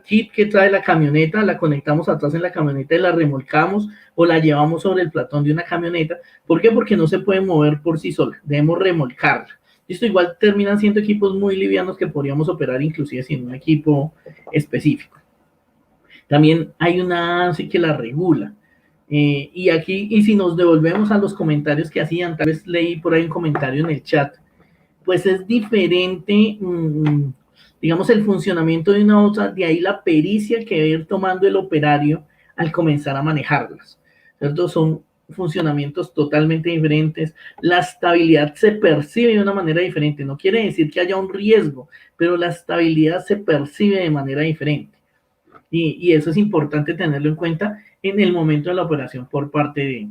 kit que trae la camioneta, la conectamos atrás en la camioneta y la remolcamos o la llevamos sobre el platón de una camioneta. ¿Por qué? Porque no se puede mover por sí sola, debemos remolcarla. Esto igual terminan siendo equipos muy livianos que podríamos operar inclusive sin un equipo específico. También hay una ANSI que la regula. Y aquí, y si nos devolvemos a los comentarios que hacían, tal vez leí por ahí un comentario en el chat, pues es diferente, digamos, el funcionamiento de una u otra, de ahí la pericia que va a ir tomando el operario al comenzar a manejarlas, ¿cierto? Son funcionamientos totalmente diferentes, la estabilidad se percibe de una manera diferente, no quiere decir que haya un riesgo, pero la estabilidad se percibe de manera diferente. Y eso es importante tenerlo en cuenta en el momento de la operación por parte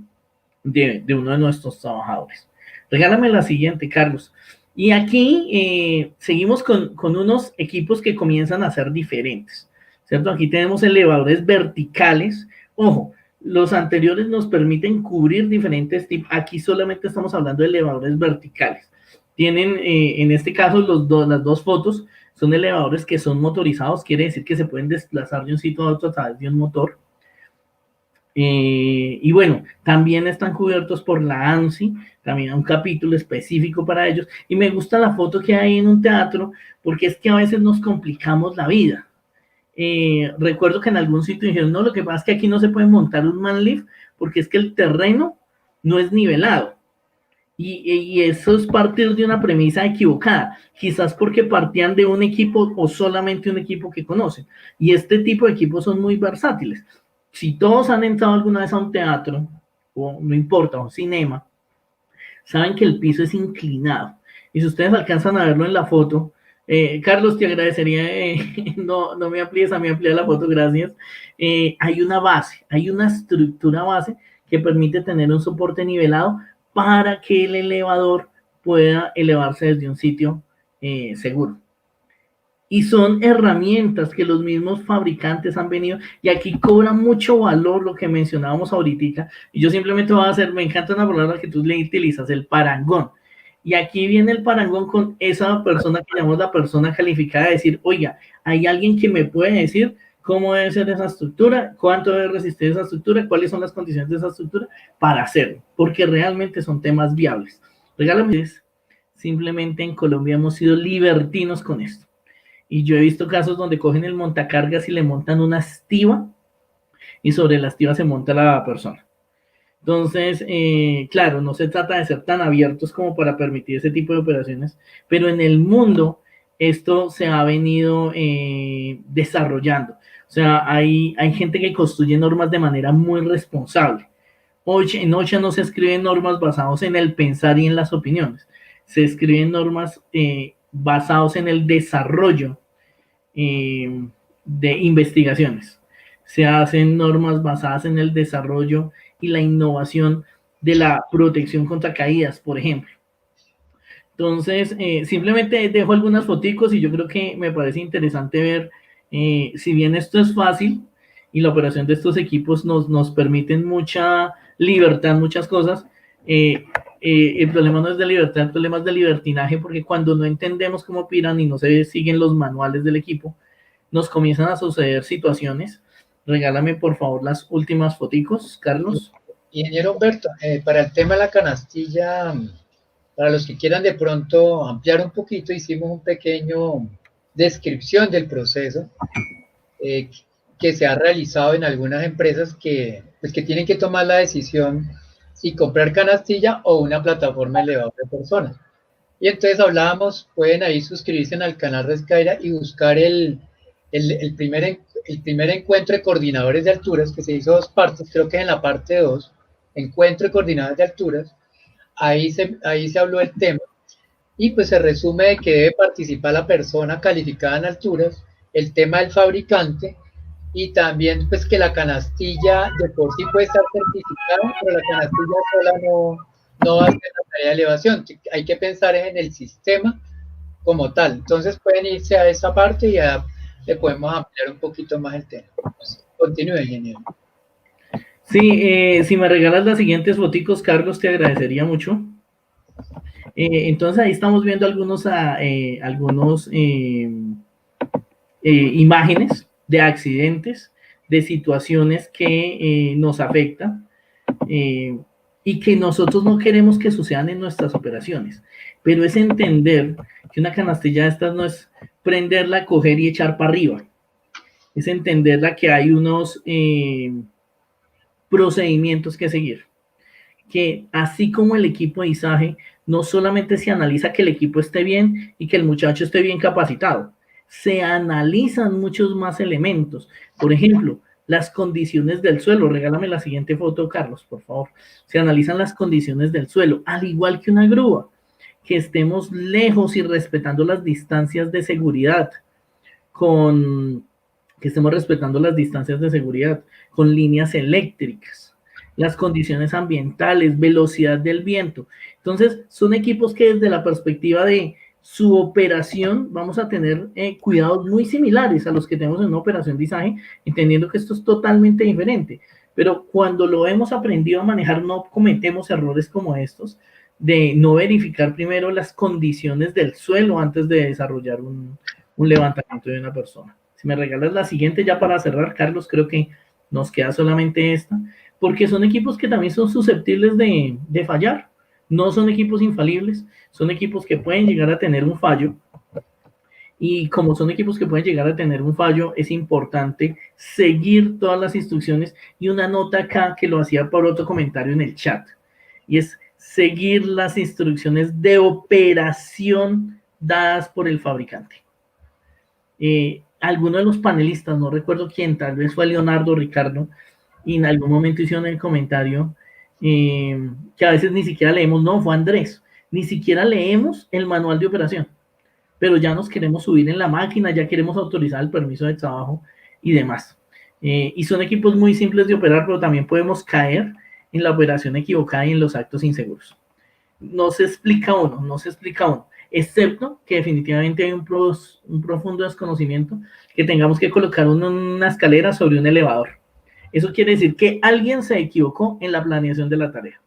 de uno de nuestros trabajadores. Regálame la siguiente, Carlos. Y aquí seguimos con unos equipos que comienzan a ser diferentes, ¿cierto? Aquí tenemos elevadores verticales. Ojo, los anteriores nos permiten cubrir diferentes tipos. Aquí solamente estamos hablando de elevadores verticales. Tienen, en este caso, las dos fotos son elevadores que son motorizados, quiere decir que se pueden desplazar de un sitio a otro a través de un motor. Y bueno, también están cubiertos por la ANSI, también hay un capítulo específico para ellos. Y me gusta la foto que hay en un teatro, porque es que a veces nos complicamos la vida. Recuerdo que en algún sitio dijeron, no, lo que pasa es que aquí no se puede montar un manlift, porque es que el terreno no es nivelado. Y eso es partir de una premisa equivocada, quizás porque partían de un equipo o solamente un equipo que conocen. Y este tipo de equipos son muy versátiles. Si todos han entrado alguna vez a un teatro, o no importa, a un cinema, saben que el piso es inclinado. Y si ustedes alcanzan a verlo en la foto, Carlos, te agradecería, no me amplíes, a mí amplía la foto, gracias. Hay una base, hay una estructura base que permite tener un soporte nivelado para que el elevador pueda elevarse desde un sitio seguro. Y son herramientas que los mismos fabricantes han venido, y aquí cobra mucho valor lo que mencionábamos ahorita, y yo simplemente voy a hacer, me encanta una palabra que tú le utilizas, el parangón. Y aquí viene el parangón con esa persona que llamamos la persona calificada, de decir, oiga, hay alguien que me puede decir cómo debe ser esa estructura, cuánto debe resistir esa estructura, cuáles son las condiciones de esa estructura para hacerlo, porque realmente son temas viables. Regálame, simplemente en Colombia hemos sido libertinos con esto. Y yo he visto casos donde cogen el montacargas y le montan una estiba y sobre la estiba se monta la persona. Entonces, claro, no se trata de ser tan abiertos como para permitir ese tipo de operaciones, pero en el mundo esto se ha venido desarrollando. O sea, hay gente que construye normas de manera muy responsable. Hoy en OSHA no se escriben normas basadas en el pensar y en las opiniones. Se escriben normas basados en el desarrollo de investigaciones. Se hacen normas basadas en el desarrollo y la innovación de la protección contra caídas, por ejemplo. Entonces, simplemente dejo algunas foticos y yo creo que me parece interesante ver, si bien esto es fácil y la operación de estos equipos nos permiten mucha libertad, muchas cosas, el problema no es de libertad, el problema es de libertinaje, porque cuando no entendemos cómo operan y no se siguen los manuales del equipo, nos comienzan a suceder situaciones. Regálame por favor las últimas foticos, Carlos. Ingeniero Humberto, para el tema de la canastilla, para los que quieran de pronto ampliar un poquito, hicimos un pequeño descripción del proceso que se ha realizado en algunas empresas que tienen que tomar la decisión si comprar canastilla o una plataforma elevador de personas. Y entonces hablábamos, pueden ahí suscribirse al canal Rescaira y buscar el primer encuentro de coordinadores de alturas, que se hizo 2 partes, creo que en la parte 2, encuentro de coordinadores de alturas, ahí se habló del tema, y pues se resume de que debe participar la persona calificada en alturas, el tema del fabricante, y también pues que la canastilla de por sí puede estar certificada, pero la canastilla sola no va a hacer la tarea de elevación. Hay que pensar en el sistema como tal. Entonces pueden irse a esa parte y ya le podemos ampliar un poquito más el tema. Continúe, ingeniero. Sí, si me regalas las siguientes foticos, Carlos, te agradecería mucho. Entonces ahí estamos viendo algunos imágenes de accidentes, de situaciones que nos afectan y que nosotros no queremos que sucedan en nuestras operaciones. Pero es entender que una canastilla de estas no es prenderla, coger y echar para arriba. Es entenderla que hay unos procedimientos que seguir. Que así como el equipo de ISAGE, no solamente se analiza que el equipo esté bien y que el muchacho esté bien capacitado, se analizan muchos más elementos. Por ejemplo, las condiciones del suelo. Regálame la siguiente foto, Carlos, por favor. Se analizan las condiciones del suelo, al igual que una grúa, que estemos lejos y respetando las distancias de seguridad, que estemos respetando las distancias de seguridad, con líneas eléctricas, las condiciones ambientales, velocidad del viento. Entonces, son equipos que desde la perspectiva de su operación vamos a tener cuidados muy similares a los que tenemos en una operación de ISAGE, entendiendo que esto es totalmente diferente. Pero cuando lo hemos aprendido a manejar, no cometemos errores como estos, de no verificar primero las condiciones del suelo antes de desarrollar un levantamiento de una persona. Si me regalas la siguiente ya para cerrar, Carlos, creo que nos queda solamente esta, porque son equipos que también son susceptibles de fallar. No son equipos infalibles, son equipos que pueden llegar a tener un fallo. Y como son equipos que pueden llegar a tener un fallo, es importante seguir todas las instrucciones. Y una nota acá que lo hacía por otro comentario en el chat, y es seguir las instrucciones de operación dadas por el fabricante. Alguno de los panelistas, no recuerdo quién, tal vez fue Leonardo o Ricardo, y en algún momento hicieron el comentario que a veces ni siquiera leemos, no, fue Andrés, ni siquiera leemos el manual de operación, pero ya nos queremos subir en la máquina, ya queremos autorizar el permiso de trabajo y demás. Y son equipos muy simples de operar, pero también podemos caer en la operación equivocada y en los actos inseguros. No se explica uno, excepto que definitivamente hay un profundo desconocimiento, que tengamos que colocar una escalera sobre un elevador. Eso quiere decir que alguien se equivocó en la planeación de la tarea.